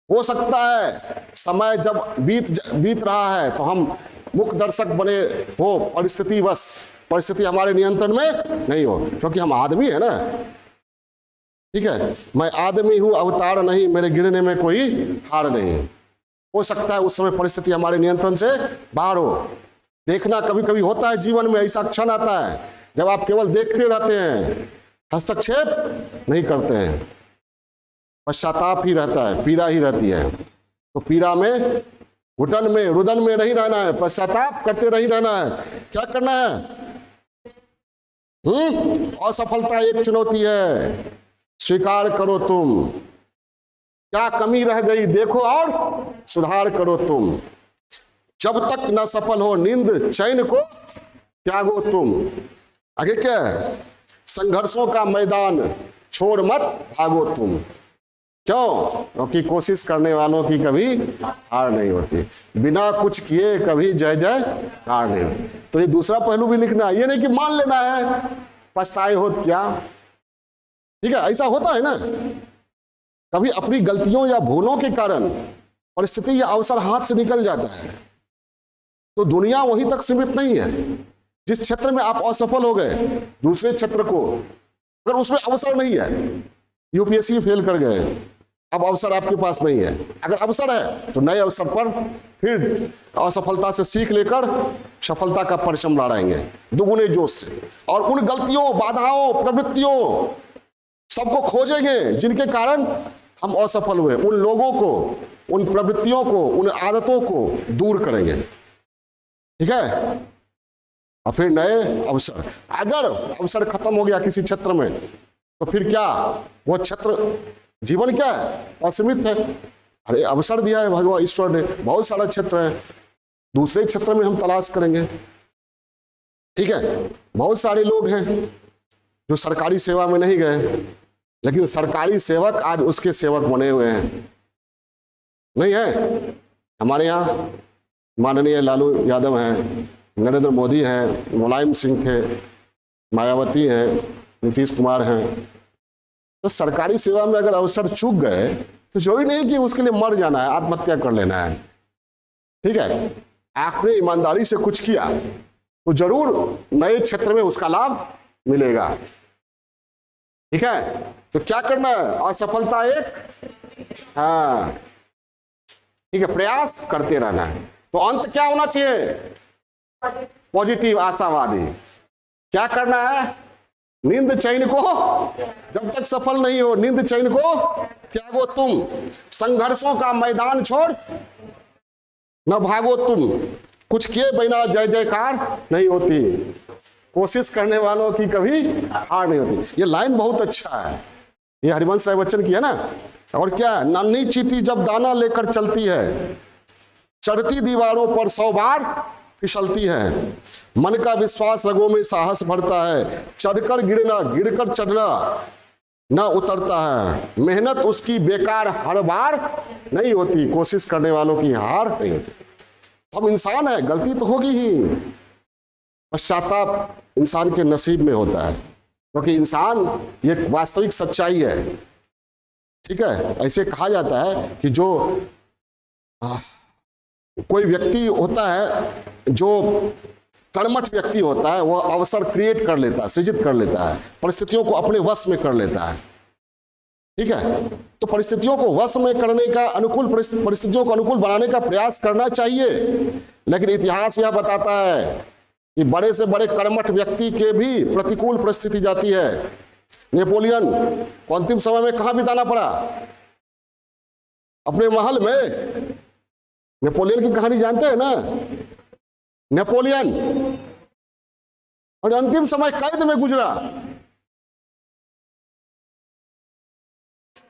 हो सकता है समय जब बीत रहा है तो हम मुख्य दर्शक बने हो, परिस्थिति हमारे नियंत्रण में नहीं हो, क्योंकि हम आदमी है ना। ठीक है, मैं आदमी हूं अवतार नहीं, मेरे गिरने में कोई हार नहीं। हो सकता है उस समय परिस्थिति हमारे नियंत्रण से बाहर हो। देखना कभी कभी होता है जीवन में, ऐसा क्षण आता है जब आप केवल देखते रहते हैं, हस्तक्षेप नहीं करते हैं, पश्चाताप ही रहता है, पीड़ा ही रहती है। तो पीड़ा में घुटन में रुदन में नहीं रहना है, पश्चाताप करते नहीं रहना है। क्या करना है, असफलता एक चुनौती है, स्वीकार करो तुम। क्या कमी रह गई देखो और सुधार करो तुम। जब तक न सफल हो नींद चैन को त्यागो तुम। आगे क्या है, संघर्षों का मैदान छोड़ मत भागो तुम। क्यों, क्योंकि कोशिश करने वालों की कभी हार नहीं होती, बिना कुछ किए कभी जय जय हार नहीं होती। तो ये दूसरा पहलू भी लिखना है, ये नहीं कि मान लेना है पछताए होत क्या। ठीक है, ऐसा होता है ना, कभी अपनी गलतियों या भूलों के कारण परिस्थिति या अवसर हाथ से निकल जाता है। तो दुनिया वहीं तक सीमित नहीं है। जिस क्षेत्र में आप असफल हो गए, दूसरे क्षेत्र को अगर उसमें अवसर नहीं है, यूपीएससी फेल कर गए, अब अवसर आपके पास नहीं है। अगर अवसर है तो नए अवसर पर फिर असफलता से सीख लेकर सफलता का परचम लहराएंगे दुगुने जोश से। और उन गलतियों, बाधाओं, प्रवृत्तियों सबको खोजेंगे जिनके कारण हम असफल हुए। उन लोगों को, उन प्रवृत्तियों को, उन आदतों को दूर करेंगे। ठीक है, और फिर नए अवसर। अगर अवसर खत्म हो गया किसी क्षेत्र में तो फिर क्या, वो क्षेत्र, जीवन क्या है, असीमित है। अरे अवसर दिया है भगवान ईश्वर ने, बहुत सारा क्षेत्र है, दूसरे क्षेत्र में हम तलाश करेंगे। ठीक है, बहुत सारे लोग हैं जो सरकारी सेवा में नहीं गए, लेकिन सरकारी सेवक आज उसके सेवक बने हुए हैं। नहीं है। हमारे यहाँ माननीय लालू यादव हैं, नरेंद्र मोदी हैं, मुलायम सिंह थे, मायावती हैं, नीतीश कुमार हैं। तो सरकारी सेवा में अगर अवसर चूक गए तो जरूरी नहीं कि उसके लिए मर जाना है, आत्महत्या कर लेना है। ठीक है, आपने ईमानदारी से कुछ किया तो जरूर नए क्षेत्र में उसका लाभ मिलेगा। ठीक है, तो क्या करना है? असफलता एक, हाँ ठीक है, प्रयास करते रहना है। तो अंत क्या होना चाहिए? पॉजिटिव, आशावादी। क्या करना है? नींद चैन को जब तक सफल नहीं हो, नींद चैन को त्यागो तुम, संघर्षों का मैदान छोड़ न भागो तुम, कुछ किए बिना जय जयकार नहीं होती, कोशिश करने वालों की कभी हार नहीं होती। ये लाइन बहुत अच्छा है, ये हरिवंश राय बच्चन की है ना। और क्या, नन्ही चींटी जब दाना लेकर चलती है, चढ़ती दीवारों पर 100 बार फिसलती है, मन का विश्वास रगों में साहस भरता है, चढ़कर गिरना गिरकर चढ़ना न उतरता है, मेहनत उसकी बेकार हर बार नहीं होती, कोशिश करने वालों की हार नहीं होती। हम इंसान है, गलती तो होगी ही, पश्चाताप इंसान के नसीब में होता है, क्योंकि इंसान ये वास्तविक सच्चाई है। ठीक है, ऐसे कहा जाता है कि जो कोई व्यक्ति होता है, जो कर्मठ व्यक्ति होता है, वह अवसर क्रिएट कर लेता है, सृजित कर लेता है, परिस्थितियों को अपने वश में कर लेता है। ठीक है, तो परिस्थितियों को वश में करने का, अनुकूल परिस्थितियों को अनुकूल बनाने का प्रयास करना चाहिए। लेकिन इतिहास यह बताता है कि बड़े से बड़े कर्मठ व्यक्ति के भी प्रतिकूल परिस्थिति जाती है। नेपोलियन को अंतिम समय में कहां बिताना पड़ा? अपने महल में। नेपोलियन की कहानी जानते हैं ना? नेपोलियन और अंतिम समय कैद में गुजरा।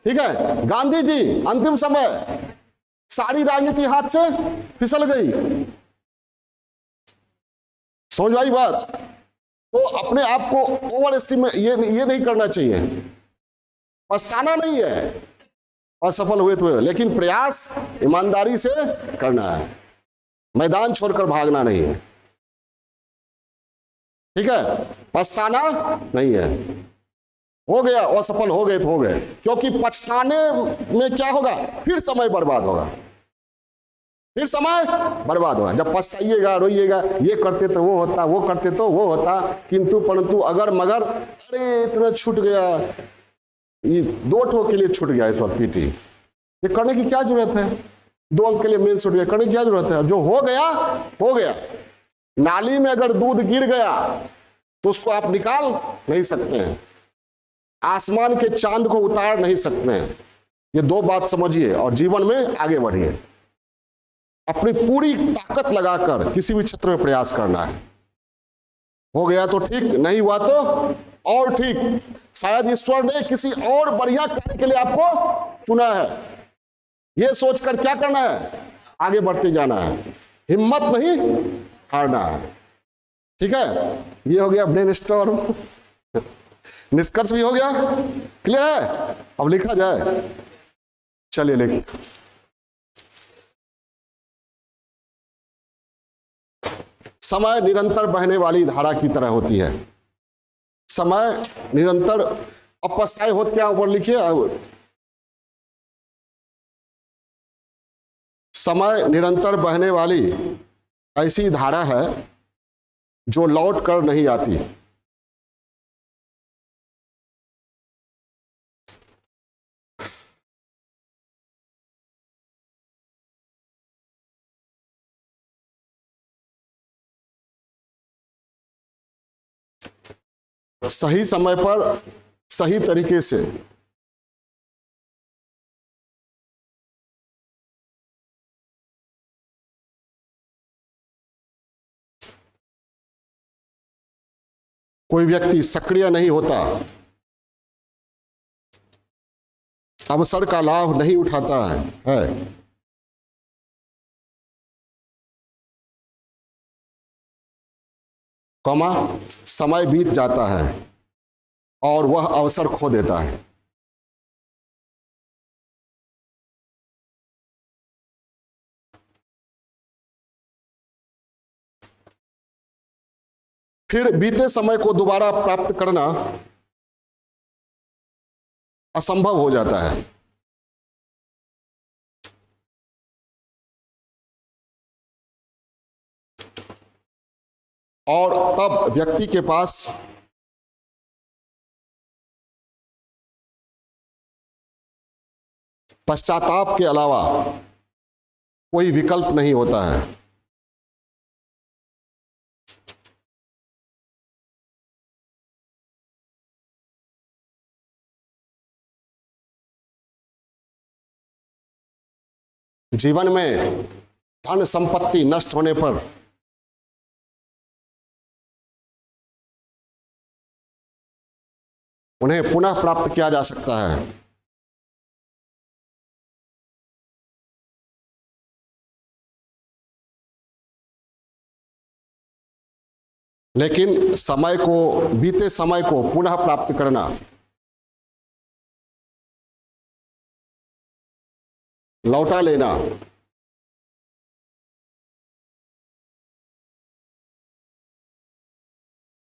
ठीक है, गांधी जी अंतिम समय सारी राजनीति हाथ से फिसल गई। समझ आई बात? तो अपने आप को ओवर एस्टिमेट ये नहीं करना चाहिए। पछताना नहीं है असफल हुए तो, लेकिन प्रयास ईमानदारी से करना है, मैदान छोड़कर भागना नहीं है। ठीक है, पछताना नहीं है। हो गया, असफल हो गए तो हो गए, क्योंकि पछताने में क्या होगा? फिर समय बर्बाद होगा, फिर समय बर्बाद होगा। जब पछताइएगा, रोइएगा, ये करते तो वो होता, वो करते तो वो होता, किंतु परंतु अगर मगर, अरे इतना छूट गया, ये 2 ठो के लिए छूट गया, इस पर पीटी, ये करने की क्या जरूरत है? 2 अंक के लिए मेल छूट गया, करने की क्या जरूरत है? जो हो गया हो गया। नाली में अगर दूध गिर गया तो उसको आप निकाल नहीं सकते हैं, आसमान के चांद को उतार नहीं सकते हैं। ये 2 बात समझिए और जीवन में आगे बढ़िए। अपनी पूरी ताकत लगाकर किसी भी क्षेत्र में प्रयास करना है। हो गया तो ठीक, नहीं हुआ तो और ठीक। शायद ईश्वर ने किसी और बढ़िया कार्य के लिए आपको चुना है। यह सोचकर क्या करना है? आगे बढ़ते जाना है, हिम्मत नहीं हारना है। ठीक है, ये हो गया ब्रेन स्टॉर्म। निष्कर्ष भी हो गया, क्लियर है? अब लिखा जाए, चलिए लिखिए। समय निरंतर बहने वाली धारा की तरह होती है। समय निरंतर, अब पछताए होत क्या, ऊपर लिखिए। समय निरंतर बहने वाली ऐसी धारा है जो लौट कर नहीं आती। सही समय पर सही तरीके से कोई व्यक्ति सक्रिय नहीं होता, अवसर का लाभ नहीं उठाता है। कमा, समय बीत जाता है और वह अवसर खो देता है। फिर बीते समय को दोबारा प्राप्त करना असंभव हो जाता है। और तब व्यक्ति के पास पश्चाताप के अलावा कोई विकल्प नहीं होता है। जीवन में धन संपत्ति नष्ट होने पर उन्हें पुनः प्राप्त किया जा सकता है। लेकिन समय को, बीते समय को पुनः प्राप्त करना लौटा लेना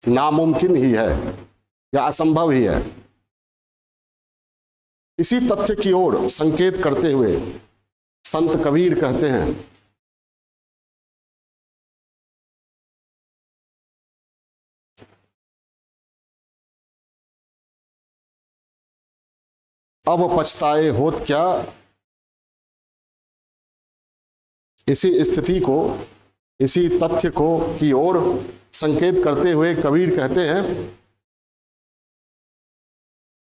नामुमकिन ही है या असंभव ही है। इसी तथ्य की ओर संकेत करते हुए संत कबीर कहते हैं, अब पछताए होत क्या। इसी स्थिति को, इसी तथ्य को की ओर संकेत करते हुए कबीर कहते हैं,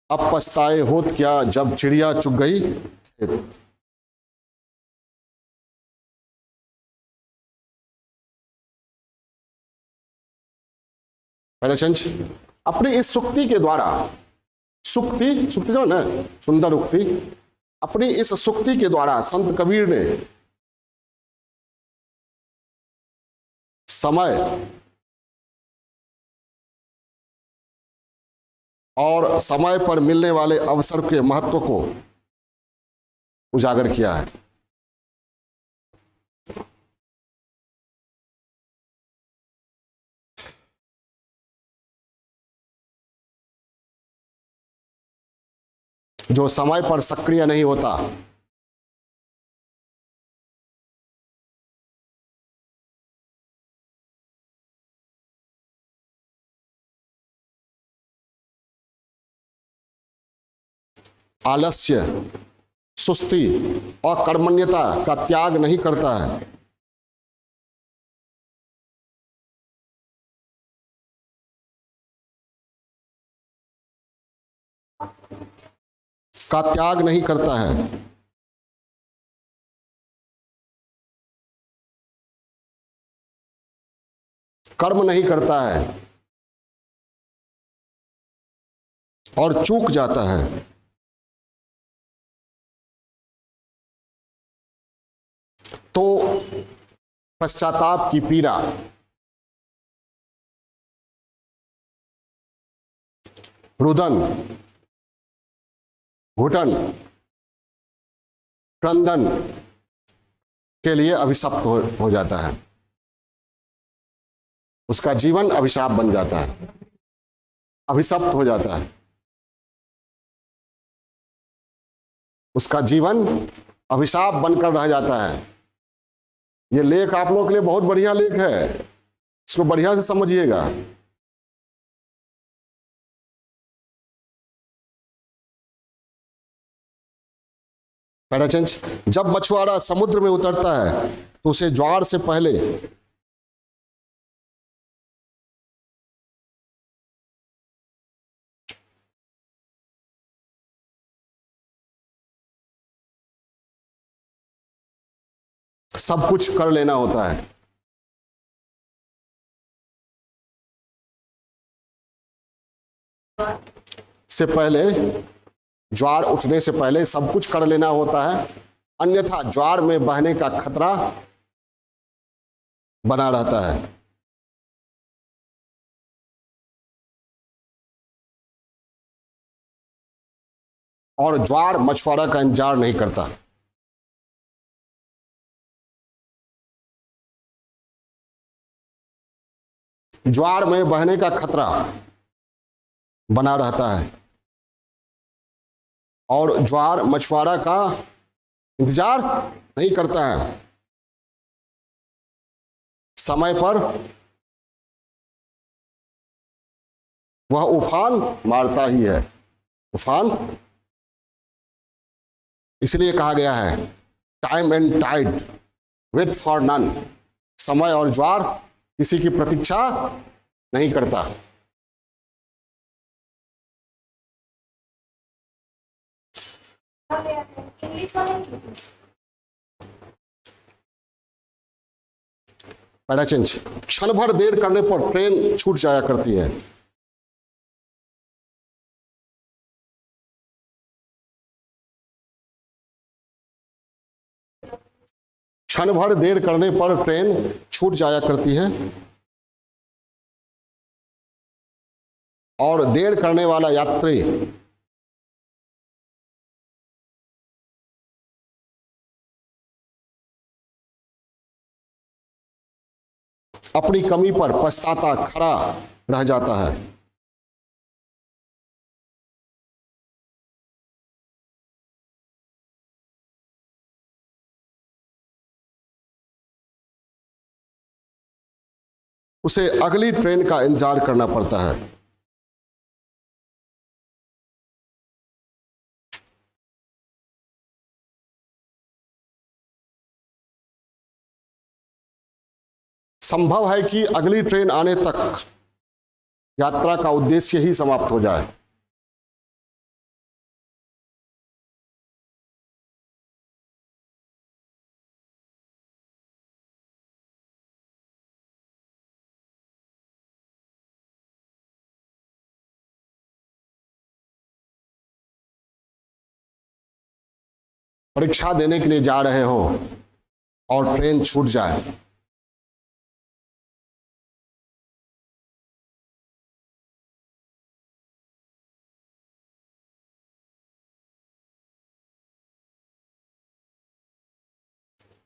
अब पछताए होत क्या जब चिड़िया चुग गई खेत। अपनी इस सुक्ति के द्वारा, सुक्ति सुक्ति जो ना सुंदर उक्ति, अपनी इस सुक्ति के द्वारा संत कबीर ने समय और समय पर मिलने वाले अवसर के महत्व को उजागर किया है। जो समय पर सक्रिय नहीं होता, आलस्य, सुस्ती और कर्मण्यता का त्याग नहीं करता है, का त्याग नहीं करता है, कर्म नहीं करता है और चूक जाता है, तो पश्चाताप की पीड़ा, रुदन, घुटन, क्रंदन के लिए अभिशप्त हो जाता है। उसका जीवन अभिशाप बन जाता है, अभिशप्त हो जाता है। उसका जीवन अभिशाप बनकर रह जाता है। ये लेख आप लोगों के लिए बहुत बढ़िया लेख है, इसको बढ़िया से समझिएगा। जब मछुआरा समुद्र में उतरता है तो उसे ज्वार से पहले सब कुछ कर लेना होता है। से पहले, ज्वार उठने से पहले सब कुछ कर लेना होता है, अन्यथा ज्वार में बहने का खतरा बना रहता है। और ज्वार मछुआरा का इंतजार नहीं करता। ज्वार में बहने का खतरा बना रहता है और ज्वार मछुआरा का इंतजार नहीं करता है, समय पर वह उफान मारता ही है। उफान इसलिए कहा गया है time and tide wait for none, समय और ज्वार किसी की प्रतीक्षा नहीं करता। पहला चेंज, क्षण भर देर करने पर ट्रेन छूट जाया करती है। क्षण भर देर करने पर ट्रेन छूट जाया करती है और देर करने वाला यात्री अपनी कमी पर पछताता खड़ा रह जाता है। उसे अगली ट्रेन का इंतजार करना पड़ता है। संभव है कि अगली ट्रेन आने तक यात्रा का उद्देश्य ही समाप्त हो जाए। परीक्षा देने के लिए जा रहे हो और ट्रेन छूट जाए,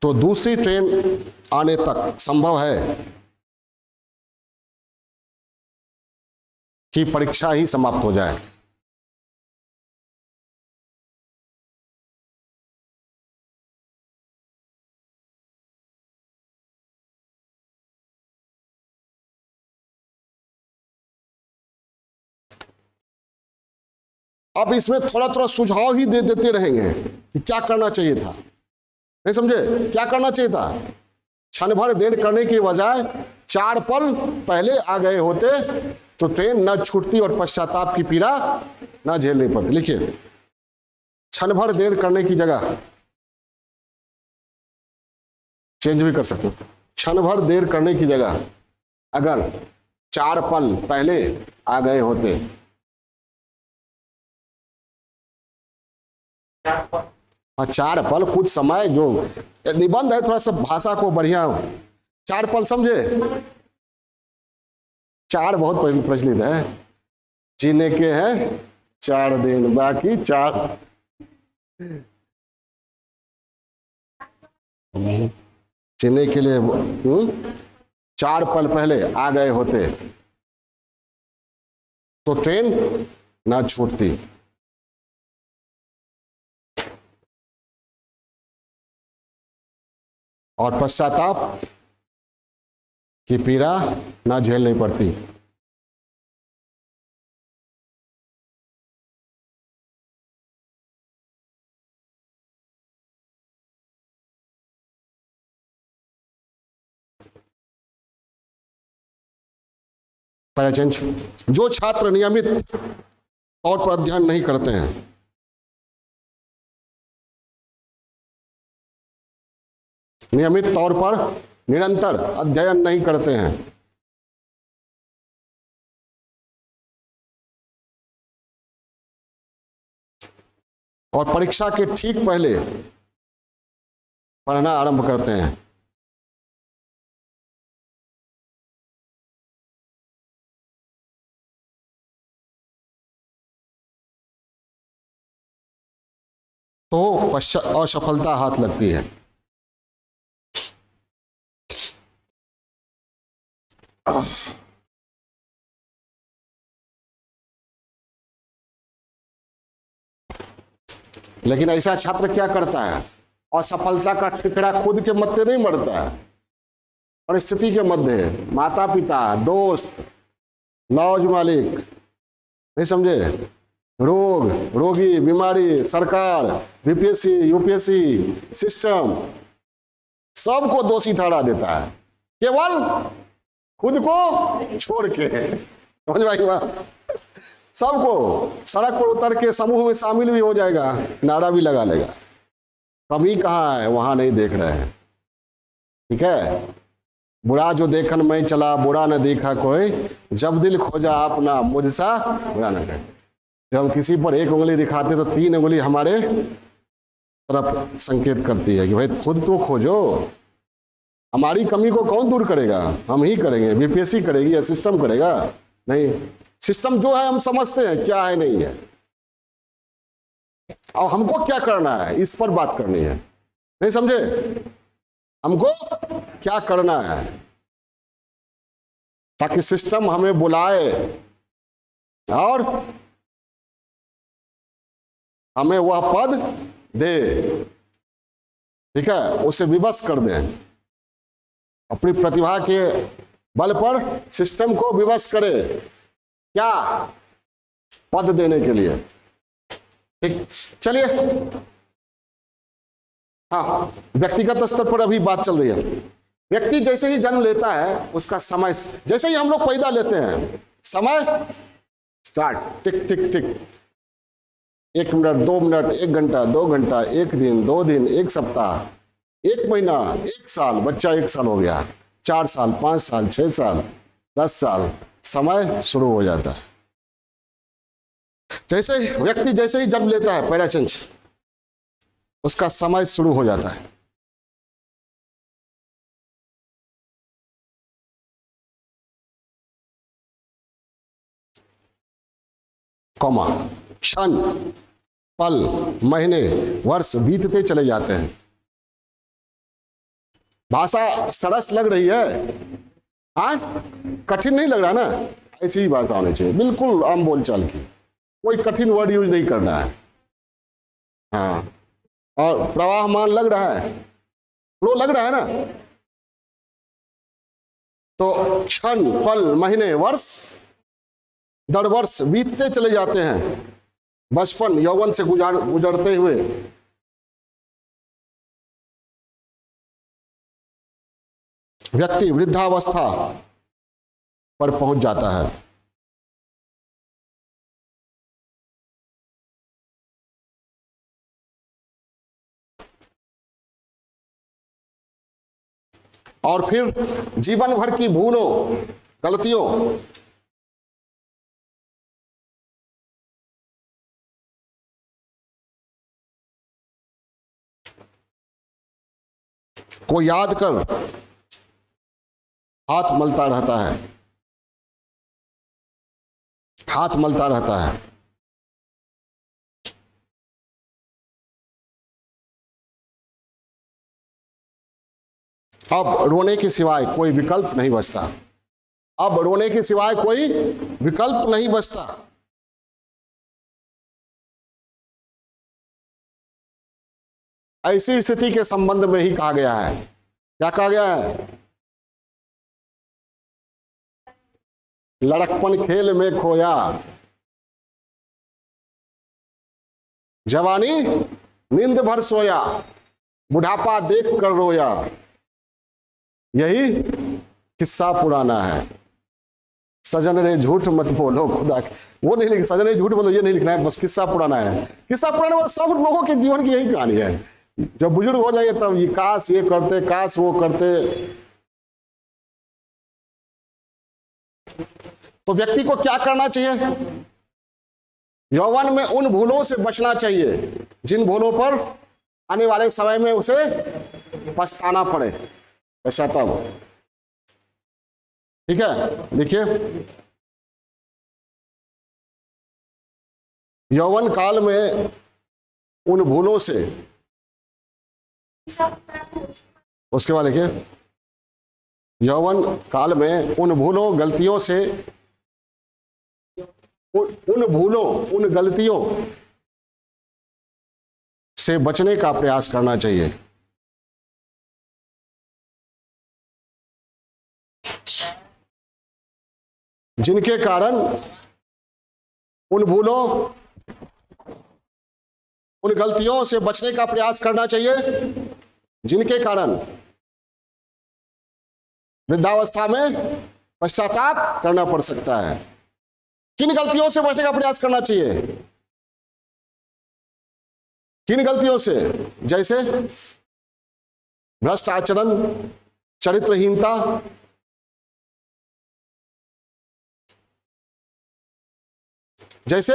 तो दूसरी ट्रेन आने तक संभव है कि परीक्षा ही समाप्त हो जाए। अब इसमें थोड़ा थोड़ा सुझाव ही दे देते रहेंगे कि क्या करना चाहिए था। नहीं समझे? क्या करना चाहिए था? क्षण भर देर करने की बजाय 4 पल पहले आ गए होते तो ट्रेन न छूटती और पश्चाताप की पीड़ा न झेलनी पड़ती। लिखिए, क्षण भर देर करने की जगह चेंज भी कर सकते हो। क्षण भर देर करने की जगह अगर 4 पल पहले आ गए होते, हाँ 4 पल कुछ समय, जो निबंध है थोड़ा सा भाषा को बढ़िया, 4 पल समझे? 4 बहुत प्रचलित है। जीने के हैं 4 दिन, बाकी 4 जीने के लिए 4 पल पहले आ गए होते तो ट्रेन ना छूटती। और पश्चाताप की पीड़ा ना झेलनी पड़ती। पहला चेंज, जो छात्र नियमित तौर पर अध्ययन नहीं करते हैं, नियमित तौर पर निरंतर अध्ययन नहीं करते हैं, और परीक्षा के ठीक पहले पढ़ना आरंभ करते हैं, तो असफलता हाथ लगती है। लेकिन ऐसा छात्र क्या करता है, असफलता का ठिकरा खुद के मत्थे नहीं मरता है, परिस्थिति के मध्य, माता पिता, दोस्त, लॉज मालिक, नहीं समझे, रोग, रोगी, बीमारी, सरकार, बीपीएससी, यूपीएससी, सिस्टम, सबको दोषी ठहरा देता है, केवल खुद को छोड़ के। समझ भाई बात, सबको सड़क पर उतर के समूह में शामिल भी हो जाएगा, नारा भी लगा लेगा, कमी कहाँ है वहां नहीं देख रहे हैं। ठीक है, बुरा जो देखन मैं चला, बुरा न देखा कोई, जब दिल खोजा अपना मुझसा बुरा न करे। जब हम किसी पर एक उंगली दिखाते तो 3 उंगली हमारे तरफ संकेत करती है कि भाई खुद तो खोजो, हमारी कमी को कौन दूर करेगा, हम ही करेंगे, बीपीएससी करेगी या सिस्टम करेगा? नहीं, सिस्टम जो है हम समझते हैं क्या है नहीं है, और हमको क्या करना है इस पर बात करनी है, नहीं समझे, हमको क्या करना है ताकि सिस्टम हमें बुलाए और हमें वह पद दे। ठीक है, उसे विवश कर दें, अपनी प्रतिभा के बल पर सिस्टम को विवश करे, क्या पद देने के लिए। ठीक, चलिए, हाँ, व्यक्तिगत स्तर पर अभी बात चल रही है। व्यक्ति जैसे ही जन्म लेता है उसका समय, जैसे ही हम लोग पैदा लेते हैं समय स्टार्ट, टिक टिक टिक, 1 मिनट, 2 मिनट, 1 घंटा, 2 घंटा, 1 दिन, 2 दिन, 1 सप्ताह, 1 महीना, 1 साल, बच्चा 1 साल हो गया, 4 साल, 5 साल, 6 साल, 10 साल, समय शुरू हो जाता है। जैसे व्यक्ति जैसे ही जन्म लेता है पैराचेंज, उसका समय शुरू हो जाता है। कौमा, क्षण, पल, महीने, वर्ष बीतते चले जाते हैं। भाषा सरस लग रही है, हाँ, कठिन नहीं लग रहा ना, ऐसी ही भाषा होनी चाहिए, बिल्कुल आम बोलचाल की, कोई कठिन वर्ड यूज नहीं करना है। हाँ, और प्रवाहमान लग रहा है, फ्लो लग रहा है ना, तो क्षण, पल, महीने, वर्ष दर वर्ष बीतते चले जाते हैं, बचपन यौवन से गुजरते हुए व्यक्ति वृद्धावस्था पर पहुंच जाता है। और फिर जीवन भर की भूलों, गलतियों, को याद कर हाथ मलता रहता है, हाथ मलता रहता है। अब रोने के सिवाय कोई विकल्प नहीं बचता, अब रोने के सिवाय कोई विकल्प नहीं बचता। ऐसी स्थिति के संबंध में ही कहा गया है, क्या कहा गया है? लड़कपन खेल में खोया, जवानी नींद भर सोया, बुढ़ापा देख कर रोया। यही किस्सा पुराना है। सजन ने झूठ मत बोलो, खुदा वो नहीं लिख, सजन ने झूठ बोलो ये नहीं लिखना है, बस किस्सा पुराना है। किस्सा पुराना मतलब सब लोगों के जीवन की यही कहानी है। जब बुजुर्ग हो जाएंगे तब ये काश ये करते, काश वो करते। तो व्यक्ति को क्या करना चाहिए? यौवन में उन भूलों से बचना चाहिए जिन भूलों पर आने वाले समय में उसे पछताना पड़े, पश्चाताप। ठीक है, देखिए, यौवन काल में उन भूलों से, उसके बाद देखिए, यौवन काल में उन भूलों गलतियों से, उन भूलों उन गलतियों से बचने का प्रयास करना चाहिए। जिनके कारण उन भूलों, उन गलतियों से बचने का प्रयास करना चाहिए जिनके कारण वृद्धावस्था में पश्चाताप करना पड़ सकता है। किन गलतियों से बचने का प्रयास करना चाहिए? किन गलतियों से? जैसे भ्रष्ट आचरण, चरित्रहीनता, जैसे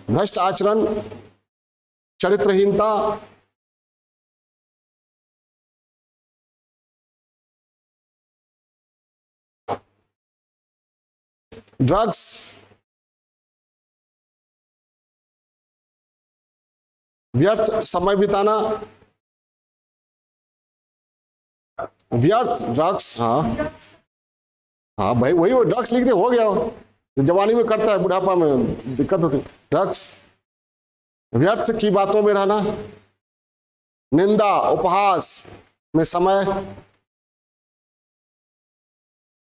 भ्रष्ट आचरण, चरित्रहीनता, ड्रग्स, व्यर्थ समय बिताना, व्यर्थ ड्रग्स, हाँ हाँ भाई वही, वो ड्रग्स लिख दे, हो गया हो। जवानी में करता है, बुढ़ापा में दिक्कत होती। ड्रग्स, व्यर्थ की बातों में रहना, निंदा उपहास में समय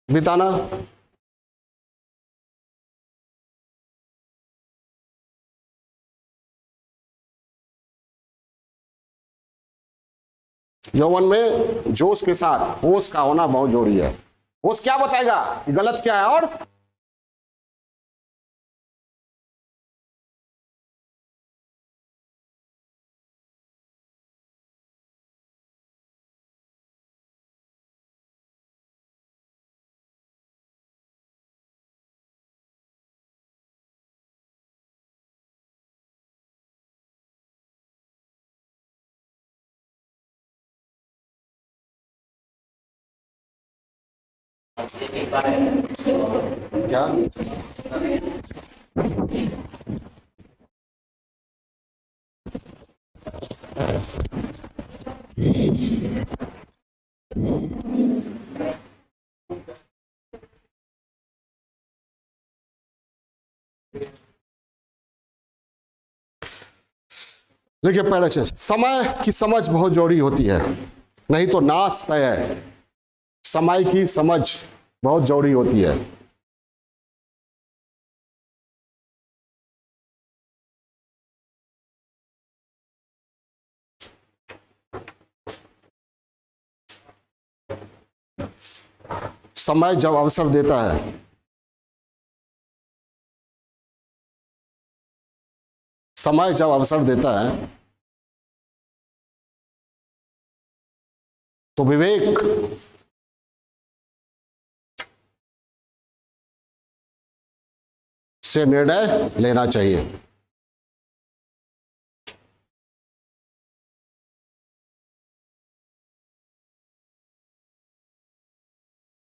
बिताना, यौवन में जोश के साथ होश का होना बहुत जरूरी है। होश क्या बताएगा कि गलत क्या है, और क्या? देखिए, पहले से समय की समझ बहुत जरूरी होती है, नहीं तो नाश तय है। समय की समझ बहुत जरूरी होती है। समय जब अवसर देता है, समय जब अवसर देता है तो विवेक से निर्णय लेना चाहिए।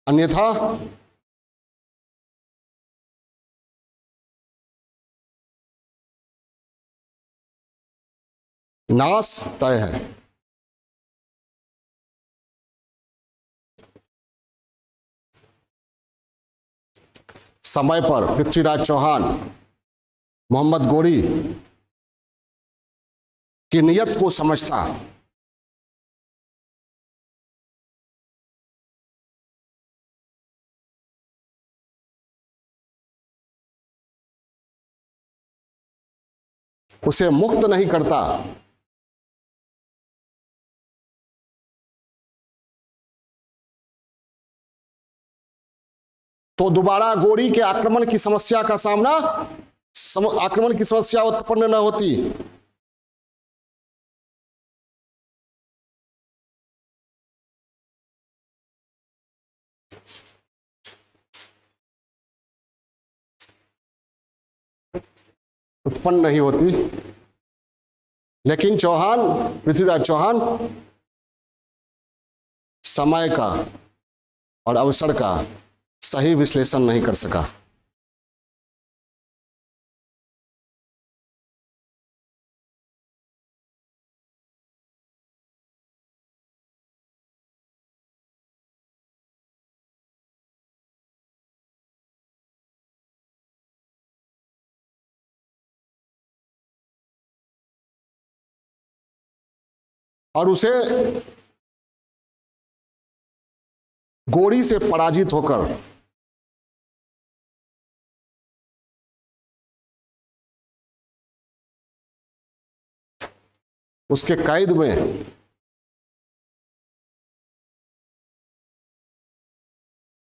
अन्यथा नाश तय है। समय पर पृथ्वीराज चौहान मोहम्मद गोरी की नीयत को समझता, उसे मुक्त नहीं करता, तो दोबारा गोरी के आक्रमण की समस्या का सामना, आक्रमण की समस्या उत्पन्न न होती। उत्पन्न नहीं होती। लेकिन चौहान, पृथ्वीराज चौहान समय का और अवसर का सही विश्लेषण नहीं कर सका। और उसे गोरी से पराजित होकर उसके कैद में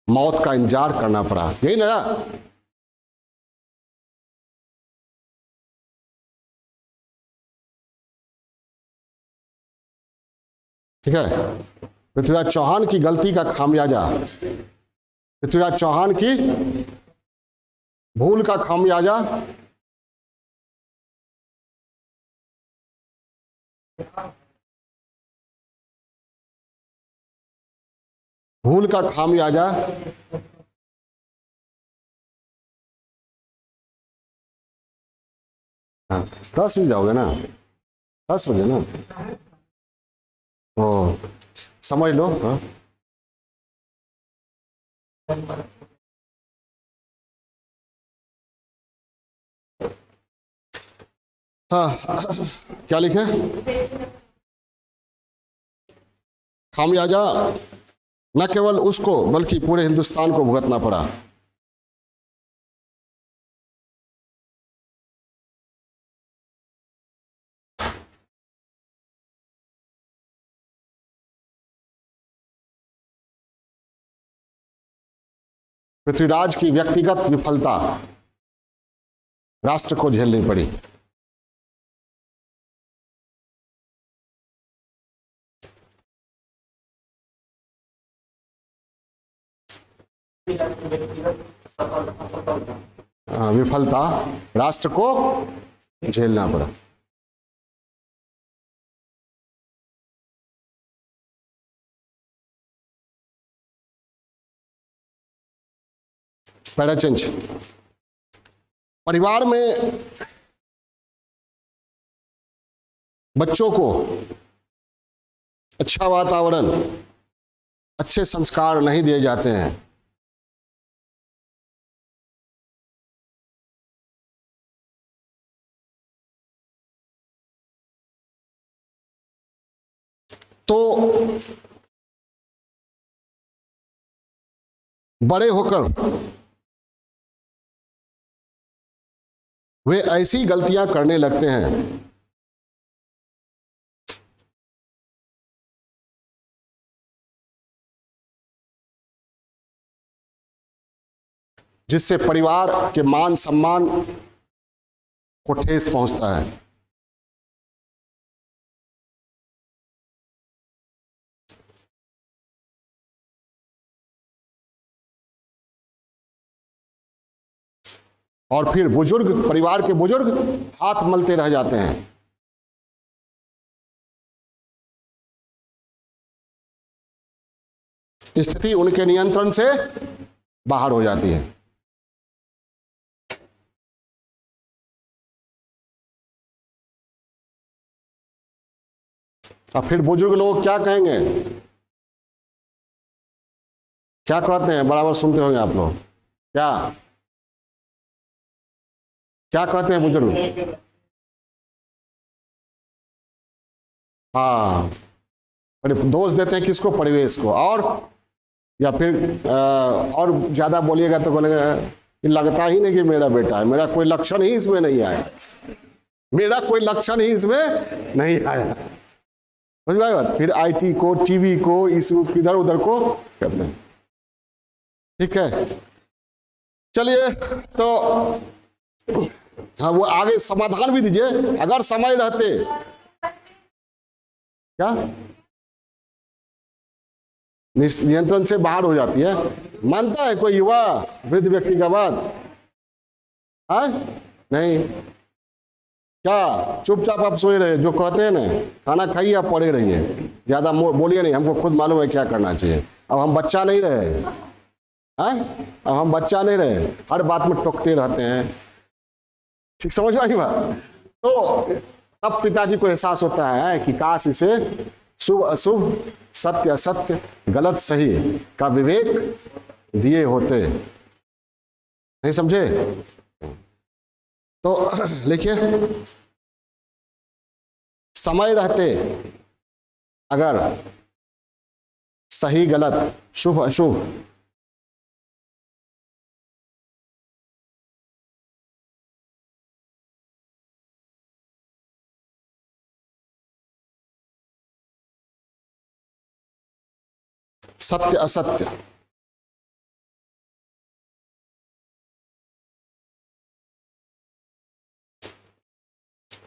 मौत का इंतजार करना पड़ा, यही ना। ठीक है, पृथ्वीराज चौहान की गलती का खामियाजा, पृथ्वीराज चौहान की भूल का खामियाजा भूल का खामियाजा हाँ, 10 बजे जाओगे ना, 10 बजे ना, ओ समझ लो। हाँ हाँ, क्या लिखे? खामियाजा न केवल उसको बल्कि पूरे हिंदुस्तान को भुगतना पड़ा। पृथ्वीराज की व्यक्तिगत विफलता राष्ट्र को झेलनी पड़ी। विफलता राष्ट्र को झेलना पड़ा। पैराचेंज, परिवार में बच्चों को अच्छा वातावरण, अच्छे संस्कार नहीं दिए जाते हैं, तो बड़े होकर वे ऐसी गलतियां करने लगते हैं जिससे परिवार के मान सम्मान को ठेस पहुंचता है। और फिर बुजुर्ग, परिवार के बुजुर्ग हाथ मलते रह जाते हैं। स्थिति उनके नियंत्रण से बाहर हो जाती है। और फिर बुजुर्ग लोग क्या कहेंगे, क्या कहते हैं, बराबर सुनते होंगे आप लोग, क्या क्या कहते हैं बुजुर्ग? हाँ, दोष देते हैं किसको? परिवेश को। और या फिर और ज्यादा बोलिएगा तो बोलेगा लगता ही नहीं कि मेरा बेटा है, मेरा कोई लक्षण ही इसमें नहीं आया, मेरा कोई लक्षण ही इसमें नहीं आया। समझ में आई बात? फिर आईटी को, टीवी को, इस इधर उधर को करते हैं। ठीक है, चलिए तो हाँ, वो आगे समाधान भी दीजिए। अगर समय रहते क्या नियंत्रण से बाहर हो जाती है, मानता है कोई युवा वृद्ध व्यक्ति का बात? हाँ नहीं, क्या चुपचाप आप सोए रहे? जो कहते हैं ना, खाना खाइए आप पड़े रहिए, ज्यादा बोलिए नहीं, हमको खुद मालूम है क्या करना चाहिए। अब हम बच्चा नहीं रहे, अब हम बच्चा नहीं रहे, हर बात में टोकते रहते हैं। ठीक समझ आई बात? तो तब पिताजी को एहसास होता है कि काश इसे शुभ अशुभ, सत्य असत्य, गलत सही का विवेक दिए होते। नहीं समझे? तो लिखिए, समय रहते अगर सही गलत, शुभ अशुभ, सत्य असत्य,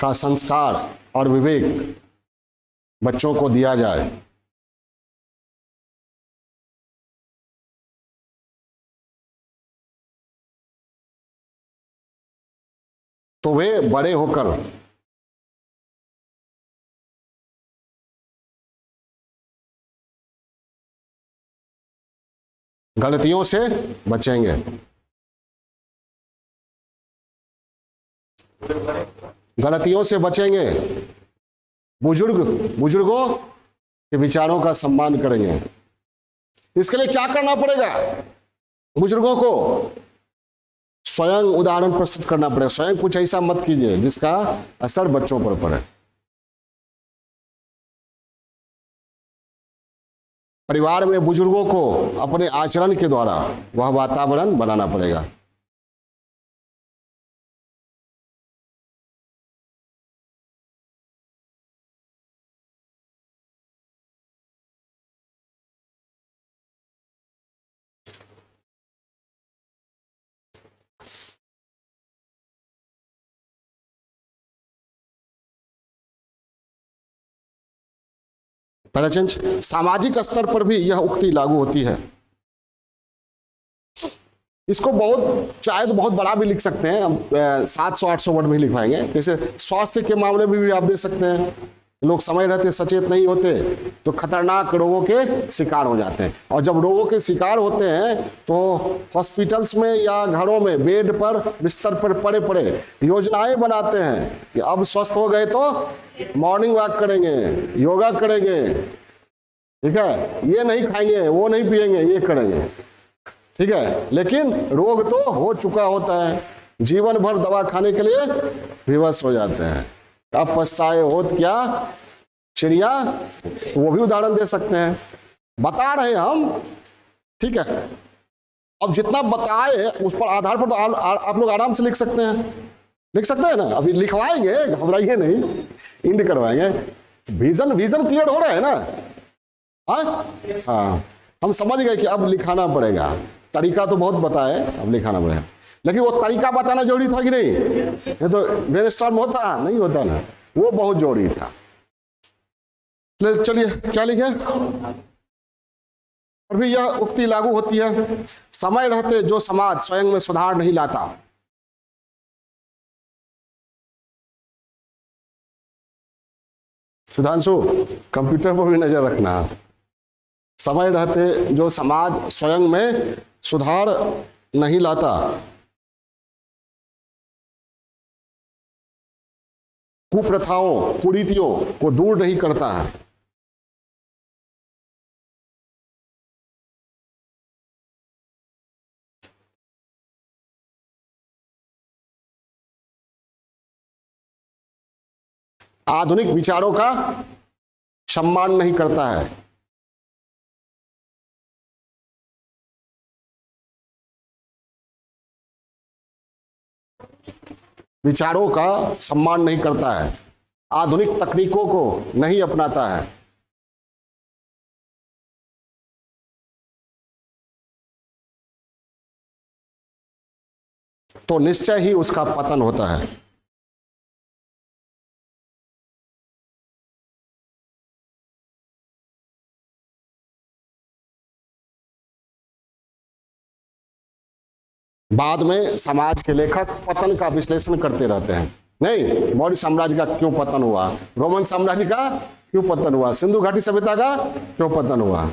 का संस्कार और विवेक बच्चों को दिया जाए तो वे बड़े होकर गलतियों से बचेंगे। गलतियों से बचेंगे, बुजुर्गों के विचारों का सम्मान करेंगे। इसके लिए क्या करना पड़ेगा? बुजुर्गों को स्वयं उदाहरण प्रस्तुत करना पड़ेगा। स्वयं कुछ ऐसा मत कीजिए जिसका असर बच्चों पर पड़े। परिवार में बुजुर्गों को अपने आचरण के द्वारा वह वातावरण बनाना पड़ेगा। चेंज सामाजिक स्तर पर भी यह उक्ति लागू होती है। इसको बहुत चाहे तो बहुत बड़ा भी लिख सकते हैं, हम 700-800 वर्ड में लिख पाएंगे। जैसे स्वास्थ्य के मामले में भी आप दे सकते हैं। लोग समय रहते सचेत नहीं होते तो खतरनाक रोगों के शिकार हो जाते हैं, और जब रोगों के शिकार होते हैं तो हॉस्पिटल्स में या घरों में बेड पर, बिस्तर पर पड़े पड़े योजनाएं बनाते हैं कि अब स्वस्थ हो गए तो मॉर्निंग वॉक करेंगे, योगा करेंगे, ठीक है, ये नहीं खाएंगे, वो नहीं पिएंगे, ये करेंगे, ठीक है। लेकिन रोग तो हो चुका होता है, जीवन भर दवा खाने के लिए विवश हो जाते हैं। अब पछताए होत क्या चिड़िया, तो वो भी उदाहरण दे सकते हैं, बता रहे हम, ठीक है। अब जितना बताए उस पर आधार पर तो आप लोग आराम से लिख सकते हैं ना। अभी लिखवाएंगे, घबराइए नहीं, इंड करवाएंगे। विजन क्लियर हो रहा है ना? हाँ, हम समझ गए कि अब लिखाना पड़ेगा। तरीका तो बहुत बताए, अब लिखाना पड़ेगा। लेकिन वो तरीका बताना जरूरी था कि नहीं? ये तो ब्रेनस्टॉर्म होता नहीं होता ना, वो बहुत जरूरी था। चलिए क्या लिखे? और भी यह उक्ति लागू होती है, समय रहते जो समाज स्वयं में सुधार नहीं लाता। सुधांशु, कंप्यूटर पर भी नजर रखना। समय रहते जो समाज स्वयं में सुधार नहीं लाता, कुप्रथाओं, कुरीतियों को दूर नहीं करता है, आधुनिक विचारों का सम्मान नहीं करता है, विचारों का सम्मान नहीं करता है, आधुनिक तकनीकों को नहीं अपनाता है, तो निश्चय ही उसका पतन होता है। बाद में समाज के लेखक पतन का विश्लेषण करते रहते हैं। नहीं, मौर्य साम्राज्य का क्यों पतन हुआ, रोमन साम्राज्य का क्यों पतन हुआ, सिंधु घाटी सभ्यता का क्यों पतन हुआ।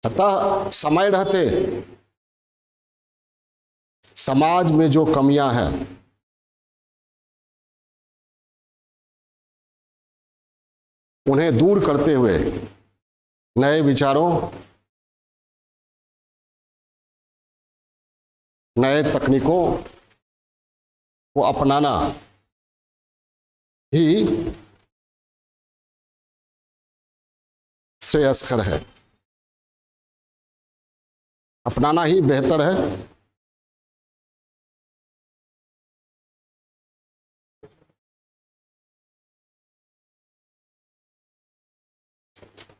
अतः समय रहते समाज में जो कमियां हैं उन्हें दूर करते हुए नए विचारों, नए तकनीकों को अपनाना ही श्रेयस्कर है, अपनाना ही बेहतर है।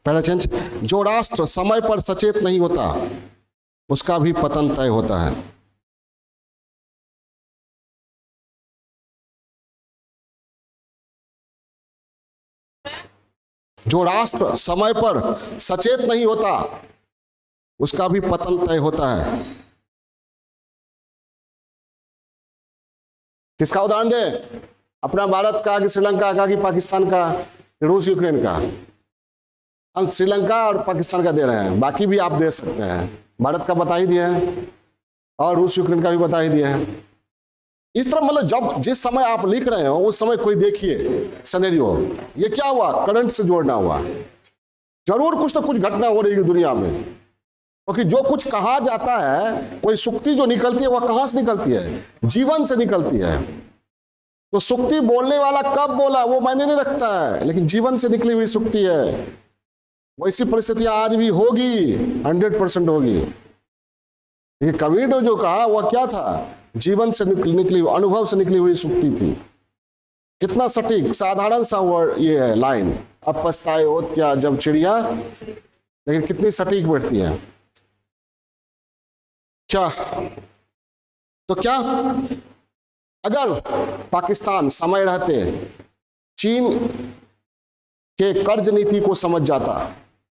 पहला चेंज, जो राष्ट्र समय पर सचेत नहीं होता उसका भी पतन तय होता है। जो राष्ट्र समय पर सचेत नहीं होता उसका भी पतन तय होता है। किसका उदाहरण दे? अपना भारत का कि श्रीलंका का कि पाकिस्तान का, रूस यूक्रेन का? हम श्रीलंका और पाकिस्तान का दे रहे हैं, बाकी भी आप दे सकते हैं। भारत का बता ही दिया है और रूस यूक्रेन का भी बता ही दिया है। इस तरह मतलब जब जिस समय आप लिख रहे हो उस समय कोई देखिए सिनेरियो, ये क्या हुआ, करंट से जोड़ना हुआ, जरूर कुछ ना कुछ घटना हो रही है दुनिया में। क्योंकि जो कुछ कहा जाता है, कोई सुक्ति जो निकलती है वह कहां से निकलती है? जीवन से निकलती है। तो सुक्ति बोलने वाला कब बोला वो मायने नहीं रखता है, लेकिन जीवन से निकली हुई सुक्ति है। वैसी परिस्थितियां आज भी होगी, 100% होगी। ये कबीर ने जो कहा वह क्या था? जीवन से निकली, अनुभव से निकली हुई सुक्ति थी। कितना सटीक, साधारण सा वर्ड ये है लाइन, अब पछताए होत क्या जब चिड़िया, लेकिन कितनी सटीक बैठती है। क्या तो क्या अगर पाकिस्तान समय रहते चीन के कर्ज नीति को समझ जाता,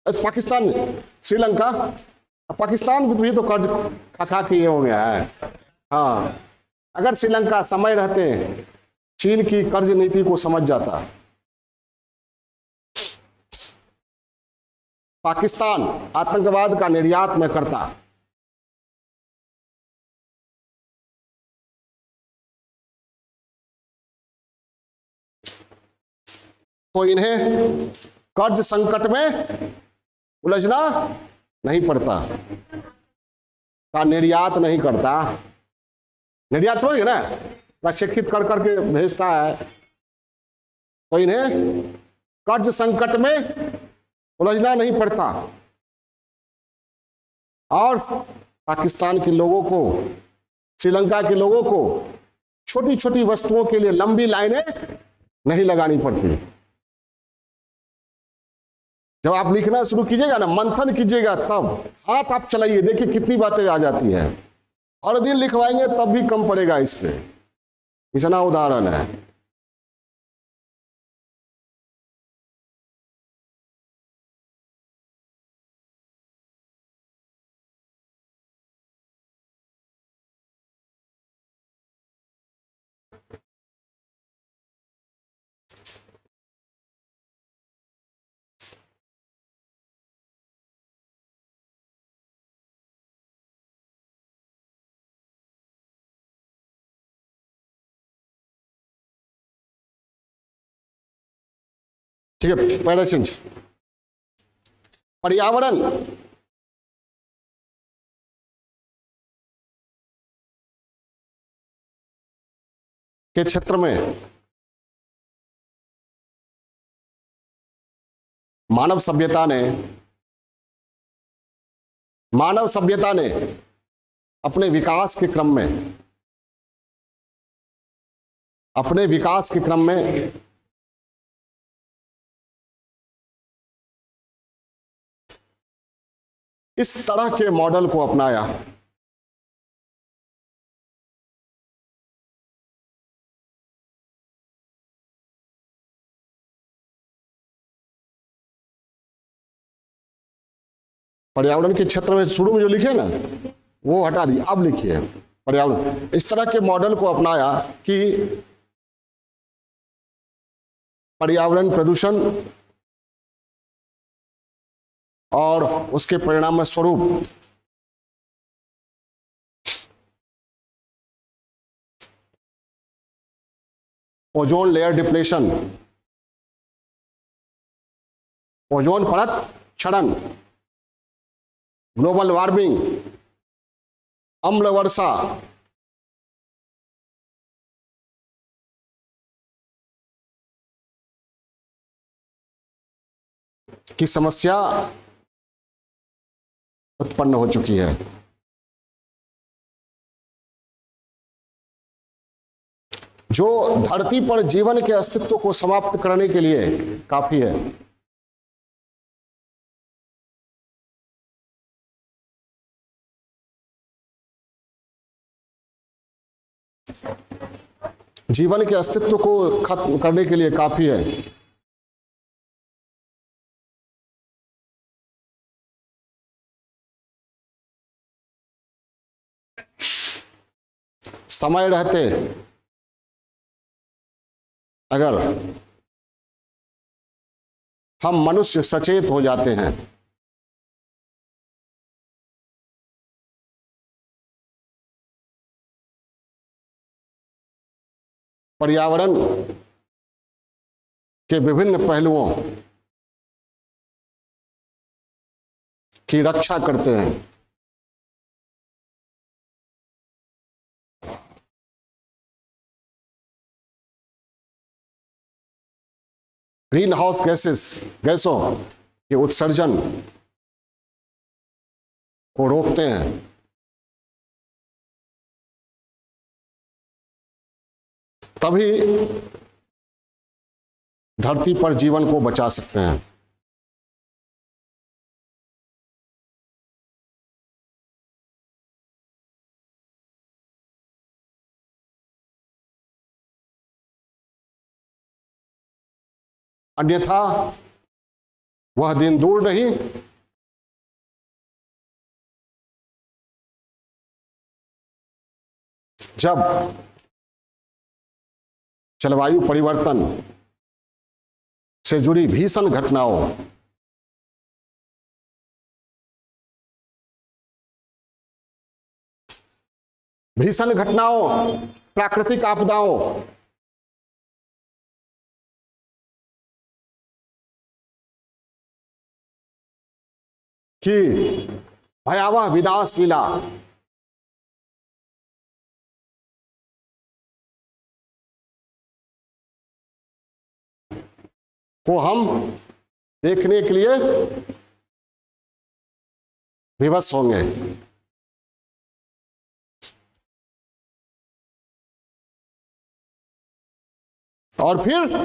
पाकिस्तान, श्रीलंका, पाकिस्तान भी तो कर्ज खा के ये हो गया है। हाँ, अगर श्रीलंका समय रहते चीन की कर्ज नीति को समझ जाता, पाकिस्तान आतंकवाद का निर्यात में करता, तो इन्हें कर्ज संकट में उलझना नहीं पड़ता, का निर्यात नहीं करता। निर्यात समझिए ना, प्रशिक्षित कर करके भेजता है, तो इन्हें कर्ज संकट में उलझना नहीं पड़ता। और पाकिस्तान के लोगों को, श्रीलंका के लोगों को छोटी छोटी वस्तुओं के लिए लंबी लाइनें नहीं लगानी पड़ती। जब आप लिखना शुरू कीजिएगा ना, मंथन कीजिएगा, तब हाथ आप चलाइए, देखिए कितनी बातें आ जाती है। और दिन लिखवाएंगे तब भी कम पड़ेगा इस पे। इतना उदाहरण है। ठीक है, पहला चीज पर्यावरण के क्षेत्र में मानव सभ्यता ने अपने विकास के क्रम में इस तरह के मॉडल को अपनाया। पर्यावरण के क्षेत्र में शुरू में जो लिखे ना वो हटा दिए, अब लिखिए पर्यावरण, इस तरह के मॉडल को अपनाया कि पर्यावरण प्रदूषण और उसके परिणाम स्वरूप ओजोन लेयर डिप्लेशन, ओजोन परत क्षरण, ग्लोबल वार्मिंग अम्ल वर्षा, की समस्या उत्पन्न हो चुकी है। जो धरती पर जीवन के अस्तित्व को समाप्त करने के लिए काफी है। जीवन के अस्तित्व को खत्म करने के लिए काफी है। समय रहते अगर हम मनुष्य सचेत हो जाते हैं, पर्यावरण के विभिन्न पहलुओं की रक्षा करते हैं, ग्रीन हाउस गैसों के उत्सर्जन को रोकते हैं, तभी धरती पर जीवन को बचा सकते हैं। अन्यथा वह दिन दूर नहीं जब जलवायु परिवर्तन से जुड़ी भीषण घटनाओं, प्राकृतिक आपदाओं की भयावह विनाश लीला को हम देखने के लिए विवश होंगे। और फिर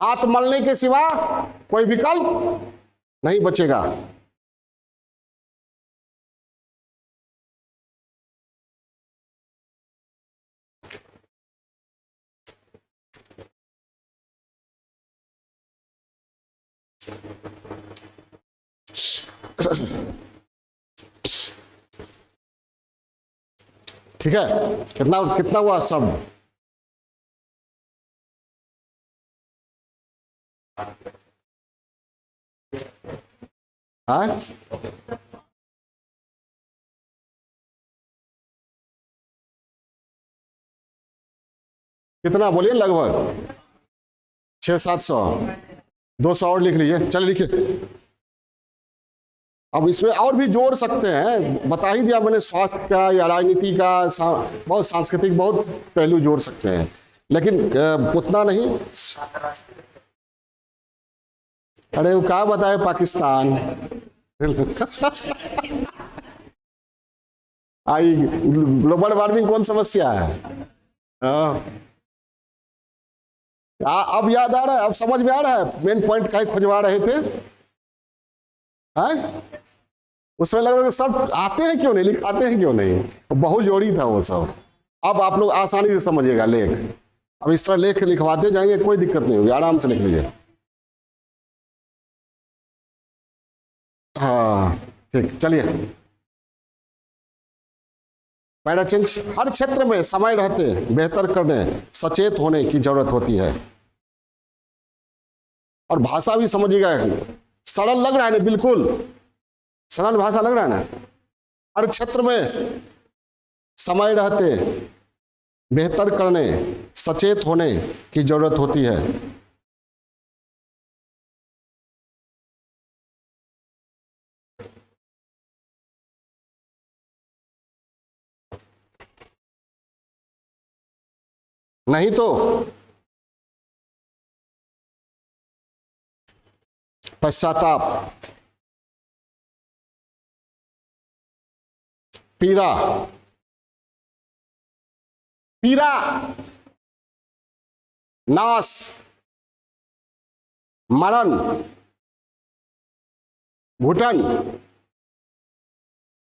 हाथ मलने के सिवा कोई विकल्प नहीं बचेगा। ठीक है, कितना कितना हुआ शब्द? हाँ, कितना बोलिए? लगभग 600-700। 200 और लिख लीजिए। चलिए लिखिए। अब इसमें और भी जोड़ सकते हैं, बता ही दिया मैंने, स्वास्थ्य का या राजनीति का, बहुत सांस्कृतिक, बहुत पहलू जोड़ सकते हैं, लेकिन उतना नहीं। अरे वो क्या बताए पाकिस्तान आई ग्लोबल वार्मिंग कौन समस्या है? अब याद आ रहा है, अब समझ में आ रहा है मेन पॉइंट का खुजवा रहे थे। उसमें लग रहा है सब आते हैं क्यों नहीं, लिखाते हैं क्यों नहीं, बहुत जोड़ी था वो सब। अब आप लोग आसानी से समझिएगा लेख। अब इस तरह लेख लिखवाते जाएंगे, कोई दिक्कत नहीं होगी, आराम से लिख लीजिए। हाँ ठीक, चलिए। पैराचेंज, हर क्षेत्र में समय रहते बेहतर करने, सचेत होने की जरूरत होती है। और भाषा भी समझिएगा, सरल लग रहा है ना, बिल्कुल सरल भाषा लग रहा है ना। हर क्षेत्र में समय रहते बेहतर करने, सचेत होने की जरूरत होती है। नहीं तो पश्चाताप, पीड़ा, पीड़ा, नाश, मरण, घुटन।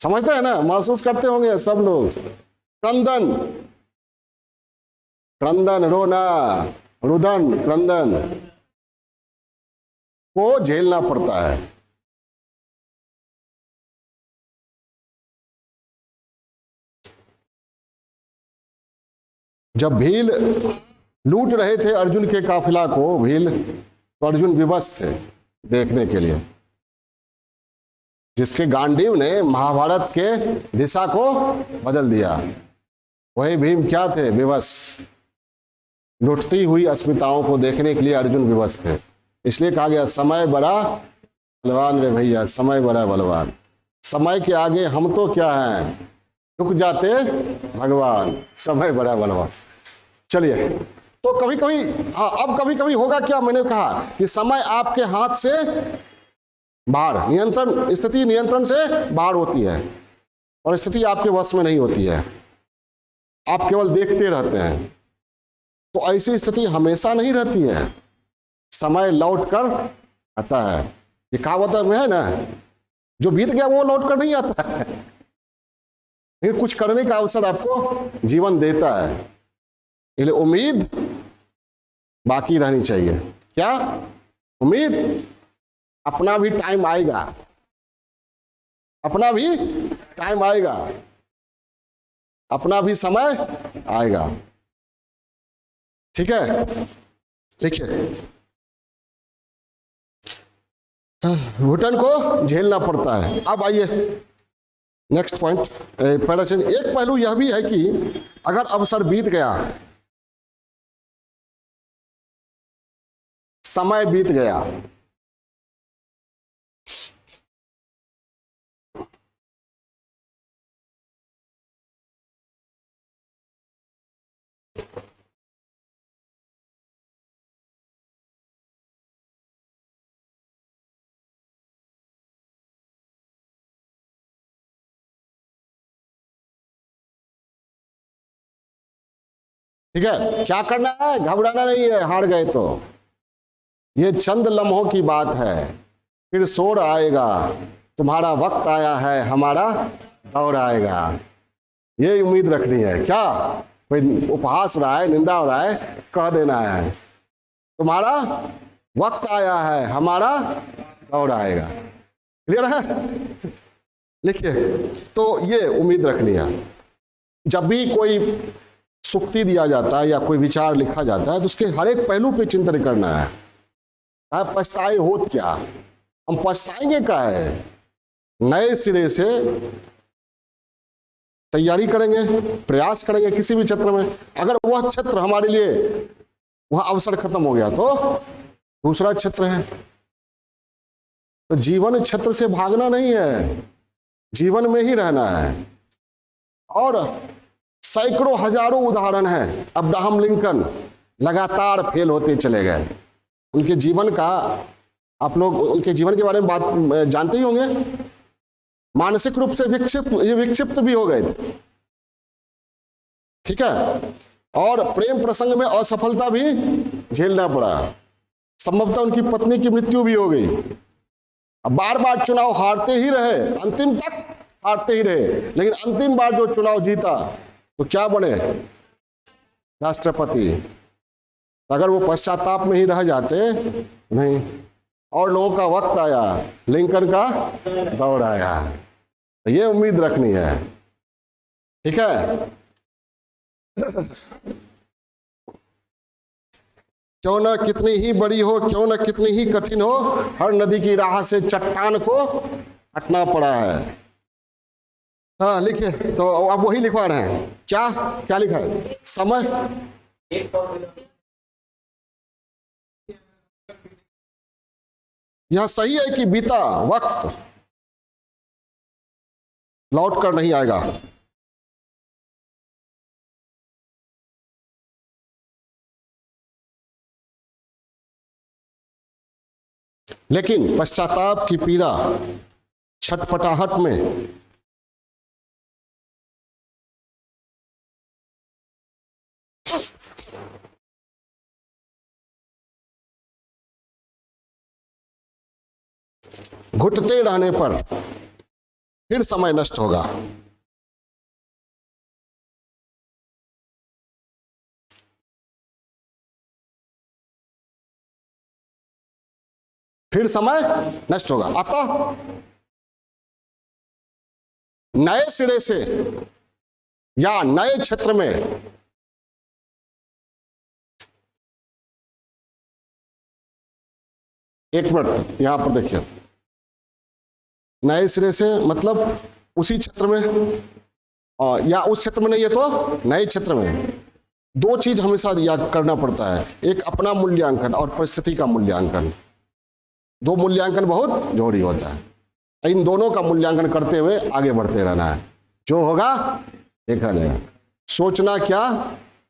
समझते हैं ना, महसूस करते होंगे सब लोग। क्रंदन, क्रंदन, रोना, रुदन, क्रंदन को झेलना पड़ता है। जब भील लूट रहे थे अर्जुन के काफिला को, भील, तो अर्जुन विवश थे देखने के लिए। जिसके गांडीव ने महाभारत के दिशा को बदल दिया, वही भीम क्या थे? विवश। लुटती हुई अस्मिताओं को देखने के लिए अर्जुन विवश थे। इसलिए कहा गया समय बड़ा बलवान रे भैया, समय बड़ा बलवान। समय के आगे हम तो क्या हैं, रुक जाते भगवान, समय बड़ा बलवान। चलिए, तो कभी कभी, हाँ, अब कभी कभी होगा क्या, मैंने कहा कि समय आपके हाथ से बाहर, नियंत्रण, स्थिति नियंत्रण से बाहर होती है और स्थिति आपके वश में नहीं होती है, आप केवल देखते रहते हैं। तो ऐसी स्थिति हमेशा नहीं रहती है, समय लौट कर आता है। ये कहावत है ना, जो बीत गया वो लौट कर नहीं आता है, लेकिन कुछ करने का अवसर आपको जीवन देता है। इसलिए उम्मीद बाकी रहनी चाहिए। क्या उम्मीद? अपना भी टाइम आएगा, अपना भी टाइम आएगा, अपना भी समय आएगा। ठीक है, देखिए, घुटन को झेलना पड़ता है। अब आइए नेक्स्ट पॉइंट। पहला चीज, एक पहलू यह भी है कि अगर अवसर बीत गया, समय बीत गया, ठीक है, क्या करना है? घबराना नहीं है, हार गए तो। ये चंद लम्हों की बात है, फिर शोर आएगा, तुम्हारा वक्त आया है, हमारा दौर आएगा। ये उम्मीद रखनी है। क्या कोई उपहास रहा है, निंदा हो रहा है, कह देना है तुम्हारा वक्त आया है, हमारा दौर आएगा। क्लियर है? लिखिए, तो ये उम्मीद रखनी है। जब भी कोई सुक्ति दिया जाता है या कोई विचार लिखा जाता है तो उसके हर एक पहलू पे चिंतन करना है। पछताए होत क्या, हम पछताएंगे क्या है? नए सिरे से तैयारी करेंगे, प्रयास करेंगे किसी भी क्षेत्र में। अगर वह क्षेत्र हमारे लिए, वह अवसर खत्म हो गया तो दूसरा क्षेत्र है। तो जीवन क्षेत्र से भागना नहीं है, जीवन में ही रहना है। और सैकड़ों हजारों उदाहरण हैं। अब्राहम लिंकन लगातार फेल होते चले गए। उनके जीवन का, आप लोग उनके जीवन के बारे में बात जानते ही होंगे। मानसिक रूप से विक्षिप्त भी हो गए थे, ठीक है, और प्रेम प्रसंग में असफलता भी झेलना पड़ा। संभवतः उनकी पत्नी की मृत्यु भी हो गई। अब बार बार चुनाव हारते ही रहे, अंतिम तक हारते ही रहे, लेकिन अंतिम बार जो चुनाव जीता तो क्या बने? राष्ट्रपति। अगर वो पश्चाताप में ही रह जाते, नहीं, और लोगों का वक्त आया, लिंकन का दौर आया। ये उम्मीद रखनी है, ठीक है। क्यों न कितनी ही बड़ी हो, क्यों न कितनी ही कठिन हो, हर नदी की राह से चट्टान को हटना पड़ा है। हाँ लिखिए, तो आप वही लिखवा रहे हैं। क्या क्या लिखा है? समय, यह सही है कि बीता वक्त लौट कर नहीं आएगा। लेकिन पश्चाताप की पीड़ा, छटपटाहट में घुटते रहने पर फिर समय नष्ट होगा। फिर समय नष्ट होगा। अतः नए सिरे से या नए क्षेत्र में एक मिनट यहां पर देखिए, नए सिरे से मतलब उसी क्षेत्र में या उस क्षेत्र में नहीं है तो नए क्षेत्र में। दो चीज हमेशा याद करना पड़ता है, एक अपना मूल्यांकन और परिस्थिति का मूल्यांकन। दो मूल्यांकन बहुत जरूरी होता है। इन दोनों का मूल्यांकन करते हुए आगे बढ़ते रहना है। जो होगा देखा जाएगा। सोचना क्या,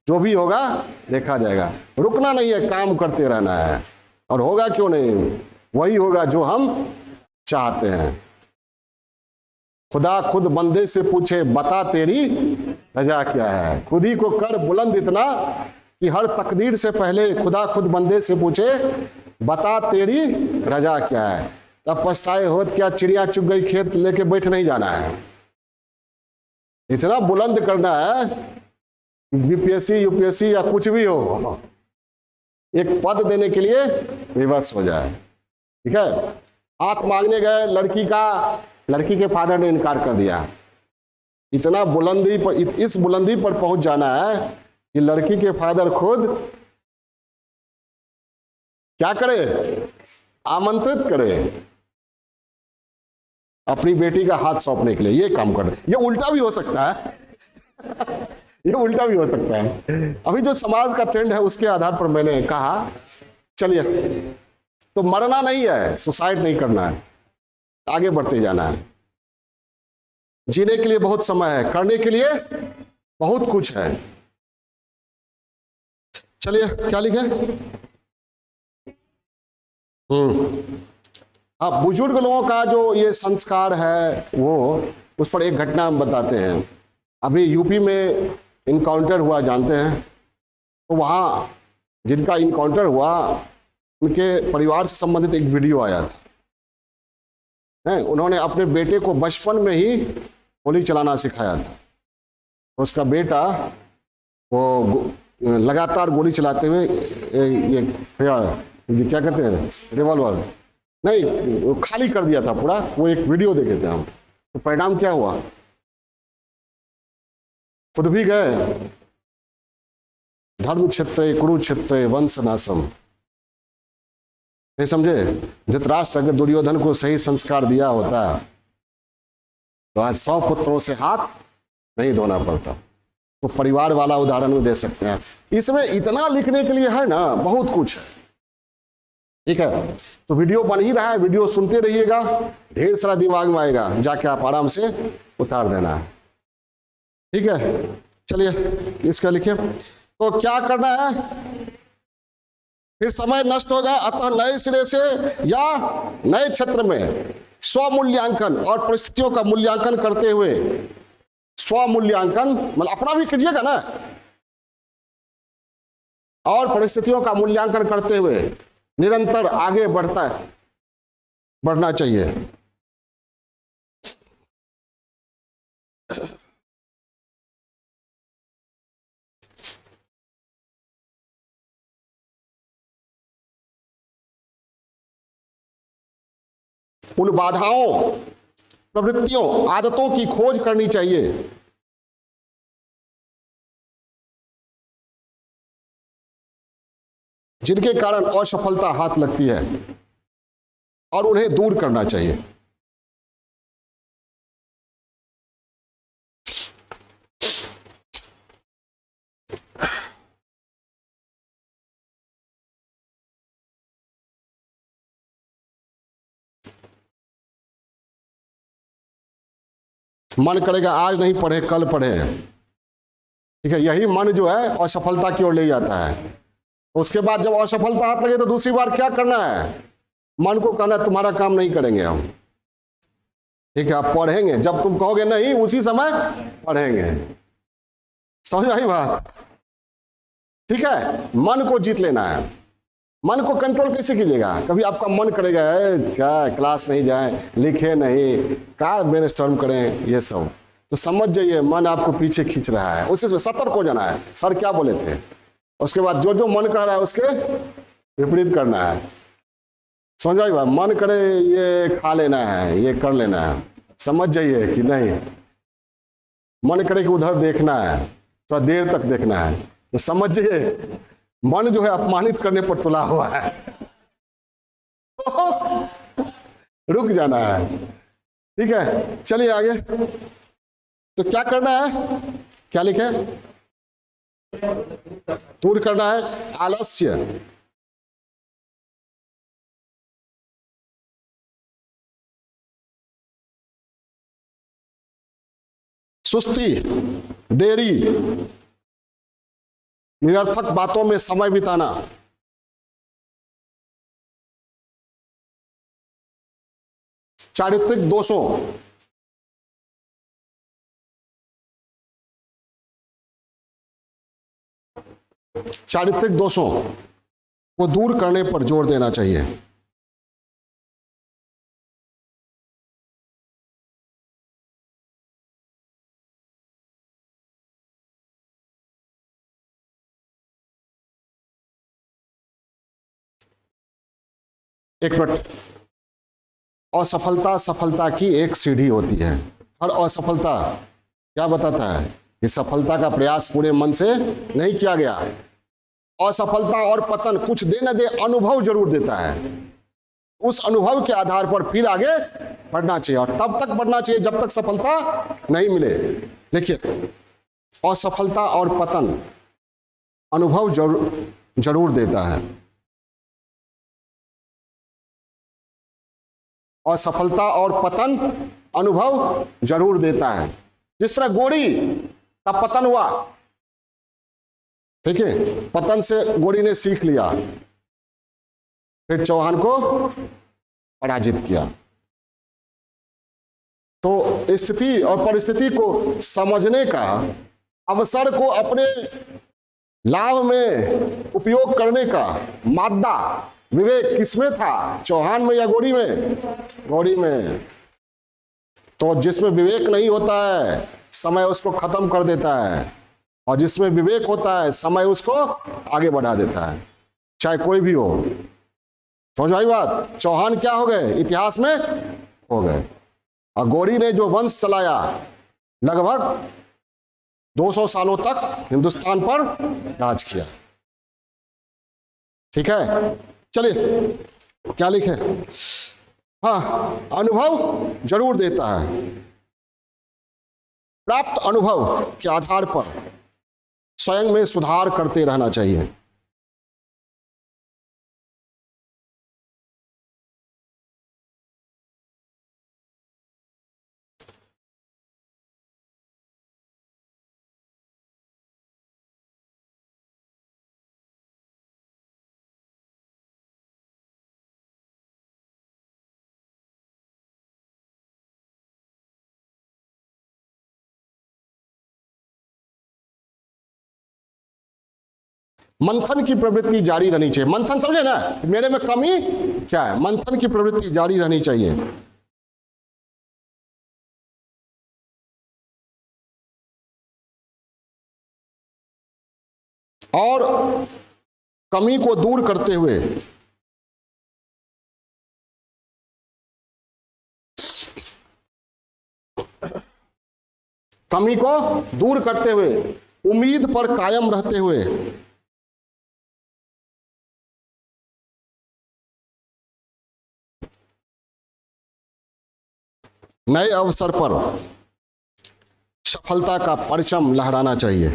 जो भी होगा देखा जाएगा। रुकना नहीं है, काम करते रहना है। और होगा क्यों नहीं, वही होगा जो हम चाहते हैं। खुदा खुद बंदे से पूछे, बता तेरी रजा क्या है। खुद ही को कर बुलंद इतना कि हर तकदीर से पहले खुदा खुद बंदे से पूछे, बता तेरी रजा क्या है। तब पछताए होत क्या, चिड़िया चुग गई खेत लेके बैठ नहीं जाना है। इतना बुलंद करना है, बीपीएससी यूपीएससी या कुछ भी हो, एक पद देने के लिए विवश हो जाए। ठीक है, हाथ मांगने गए लड़की का, लड़की के फादर ने इनकार कर दिया। इतना बुलंदी पर, इस बुलंदी पर पहुंच जाना है कि लड़की के फादर खुद क्या करे, आमंत्रित करे अपनी बेटी का हाथ सौंपने के लिए। ये काम कर, ये उल्टा भी हो सकता है ये उल्टा भी हो सकता है। अभी जो समाज का ट्रेंड है उसके आधार पर मैंने कहा चलिए, तो मरना नहीं है, सुसाइड नहीं करना है, आगे बढ़ते जाना है। जीने के लिए बहुत समय है, करने के लिए बहुत कुछ है। चलिए क्या लिखे, हाँ, बुजुर्ग लोगों का जो ये संस्कार है वो, उस पर एक घटना हम बताते हैं। अभी यूपी में इनकाउंटर हुआ, जानते हैं? तो वहाँ जिनका इनकाउंटर हुआ उनके परिवार से संबंधित एक वीडियो आया था। उन्होंने अपने बेटे को बचपन में ही गोली चलाना सिखाया था। तो उसका बेटा वो लगातार गोली चलाते हुए ये क्या कहते हैं, रिवॉल्वर नहीं, वो खाली कर दिया था पूरा। वो एक वीडियो देखे थे हम। तो परिणाम क्या हुआ, खुद भी गए, धर्म क्षेत्र कुरुक्षेत्र वंश नाशम। नहीं समझे? धृतराष्ट्र अगर दुर्योधन को सही संस्कार दिया होता तो आज 100 पुत्रों से हाथ नहीं धोना पड़ता। तो परिवार वाला उदाहरण में दे सकते हैं। इसमें इतना लिखने के लिए है ना, बहुत कुछ है। ठीक है, तो वीडियो बन ही रहा है, वीडियो सुनते रहिएगा, ढेर सारा दिमाग में आएगा, जाके आप आराम से उतार देना है। ठीक है, चलिए इसका लिखिए। तो क्या करना है, फिर समय नष्ट होगा। अतः नए सिरे से या नए क्षेत्र में स्वमूल्यांकन और परिस्थितियों का मूल्यांकन करते हुए, स्वमूल्यांकन मतलब अपना भी कीजिएगा ना, और परिस्थितियों का मूल्यांकन करते हुए निरंतर आगे बढ़ना चाहिए। उन बाधाओं, प्रवृत्तियों, आदतों की खोज करनी चाहिए जिनके कारण असफलता हाथ लगती है, और उन्हें दूर करना चाहिए। मन करेगा आज नहीं पढ़े कल पढ़े, ठीक है, यही मन जो है असफलता की ओर ले जाता है। उसके बाद जब असफलता हाथ लगे तो दूसरी बार क्या करना है, मन को कहना तुम्हारा काम नहीं करेंगे हम, ठीक है, आप पढ़ेंगे, जब तुम कहोगे नहीं उसी समय पढ़ेंगे। समझ आई बात? ठीक है, मन को जीत लेना है। मन को कंट्रोल कैसे कीजिएगा? कभी आपका मन करेगा क्या क्लास नहीं जाए, लिखे नहीं, क्या ब्रेनस्टॉर्म करें, ये सब, तो समझ जाइए मन आपको पीछे खींच रहा है, उसी से सतर्क हो जाना है। सर क्या बोले थे, उसके बाद जो जो मन कह रहा है उसके विपरीत करना है। समझ आई बात? मन करे ये खा लेना है, ये कर लेना है, समझ जाइए कि नहीं, मन करे कि उधर देखना है, थोड़ा देर तक देखना है, तो समझ जाइए मन जो है अपमानित करने पर तुला हुआ है। रुक जाना है। ठीक है, चलिए आगे। तो क्या करना है, क्या लिखे? दूर करना है आलस्य, सुस्ती, देरी, निरर्थक बातों में समय बिताना, चारित्रिक दोषों, चारित्रिक दोषों को दूर करने पर जोर देना चाहिए। एक मिनट, असफलता सफलता की एक सीढ़ी होती है। हर असफलता क्या बताता है कि सफलता का प्रयास पूरे मन से नहीं किया गया। असफलता और पतन कुछ दे न दे अनुभव जरूर देता है, उस अनुभव के आधार पर फिर आगे बढ़ना चाहिए, और तब तक बढ़ना चाहिए जब तक सफलता नहीं मिले। देखिए, असफलता और पतन अनुभव जरूर देता है। असफलता और पतन अनुभव जरूर देता है। जिस तरह गोरी का पतन हुआ, ठीक है, पतन से गोरी ने सीख लिया, फिर चौहान को पराजित किया। तो स्थिति और परिस्थिति को समझने का, अवसर को अपने लाभ में उपयोग करने का मादा विवेक किसमें था? चौहान में या गोरी में? गोरी में। तो जिसमें विवेक नहीं होता है समय उसको खत्म कर देता है, और जिसमें विवेक होता है समय उसको आगे बढ़ा देता है, चाहे कोई भी हो। समझ आई बात? चौहान क्या हो गए? इतिहास में हो गए। और गोरी ने जो वंश चलाया, लगभग 200 सालों तक हिंदुस्तान पर राज किया। ठीक है, चलिए क्या लिखे? हाँ, अनुभव जरूर देता है। प्राप्त अनुभव के आधार पर स्वयं में सुधार करते रहना चाहिए। मंथन की प्रवृत्ति जारी रहनी चाहिए। मंथन समझे ना, मेरे में कमी क्या है? मंथन की प्रवृत्ति जारी रहनी चाहिए। और कमी को दूर करते हुए कमी को दूर करते हुए उम्मीद पर कायम रहते हुए नए अवसर पर सफलता का परचम लहराना चाहिए।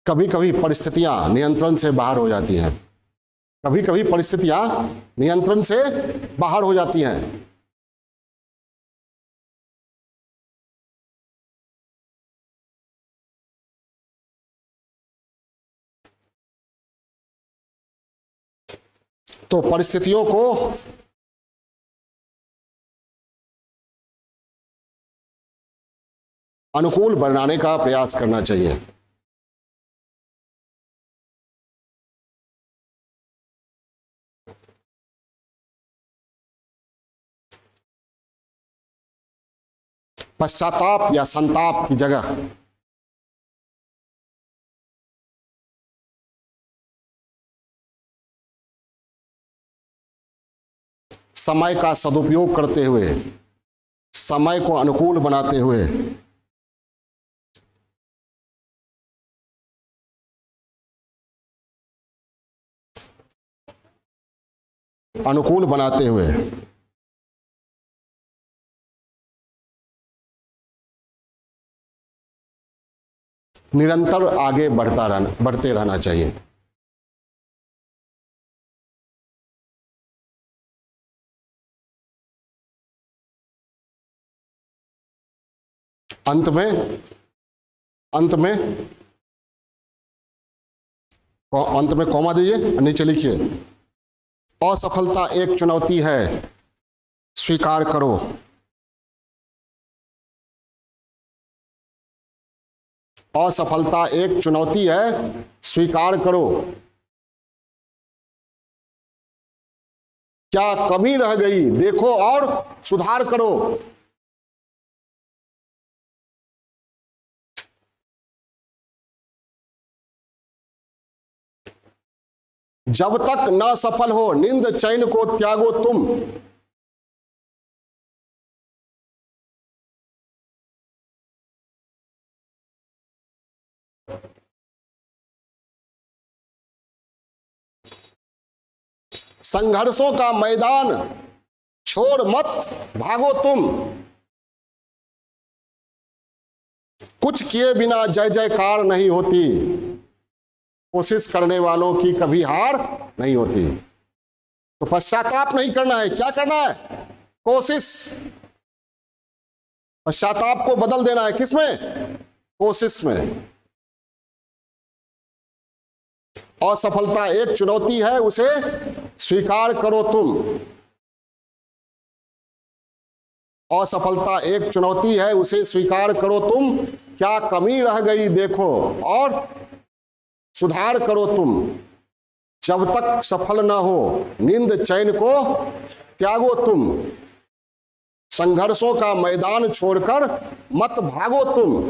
कभी कभी परिस्थितियां नियंत्रण से बाहर हो जाती हैं, कभी कभी परिस्थितियां नियंत्रण से बाहर हो जाती हैं। तो परिस्थितियों को अनुकूल बनाने का प्रयास करना चाहिए। पश्चाताप या संताप की जगह समय का सदुपयोग करते हुए, समय को अनुकूल बनाते हुए अनुकूल बनाते हुए निरंतर आगे बढ़ते रहना चाहिए। अंत में कॉमा दीजिए, नीचे लिखिए, असफलता एक चुनौती है, स्वीकार करो। असफलता एक चुनौती है, स्वीकार करो। क्या कमी रह गई देखो और सुधार करो। जब तक न सफल हो निंद चैन को त्यागो तुम। संघर्षों का मैदान छोड़ मत भागो तुम। कुछ किए बिना जय जयकार नहीं होती, कोशिश करने वालों की कभी हार नहीं होती। तो पश्चाताप नहीं करना है, क्या करना है? कोशिश। पश्चाताप को बदल देना है, किसमें? कोशिश में। असफलता एक चुनौती है, उसे स्वीकार करो तुम। असफलता एक चुनौती है, उसे स्वीकार करो तुम। क्या कमी रह गई देखो और सुधार करो तुम। जब तक सफल ना हो नींद चैन को त्यागो तुम। संघर्षों का मैदान छोड़कर मत भागो तुम।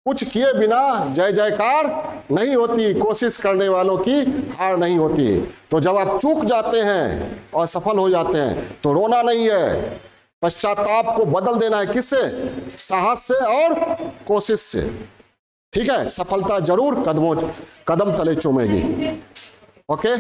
कुछ किए बिना जय जयकार नहीं होती, कोशिश करने वालों की हार नहीं होती। तो जब आप चूक जाते हैं और सफल हो जाते हैं तो रोना नहीं है, पश्चाताप को बदल देना है, किससे? साहस से और कोशिश से। ठीक है, सफलता जरूर कदम तले चूमेगी। ओके।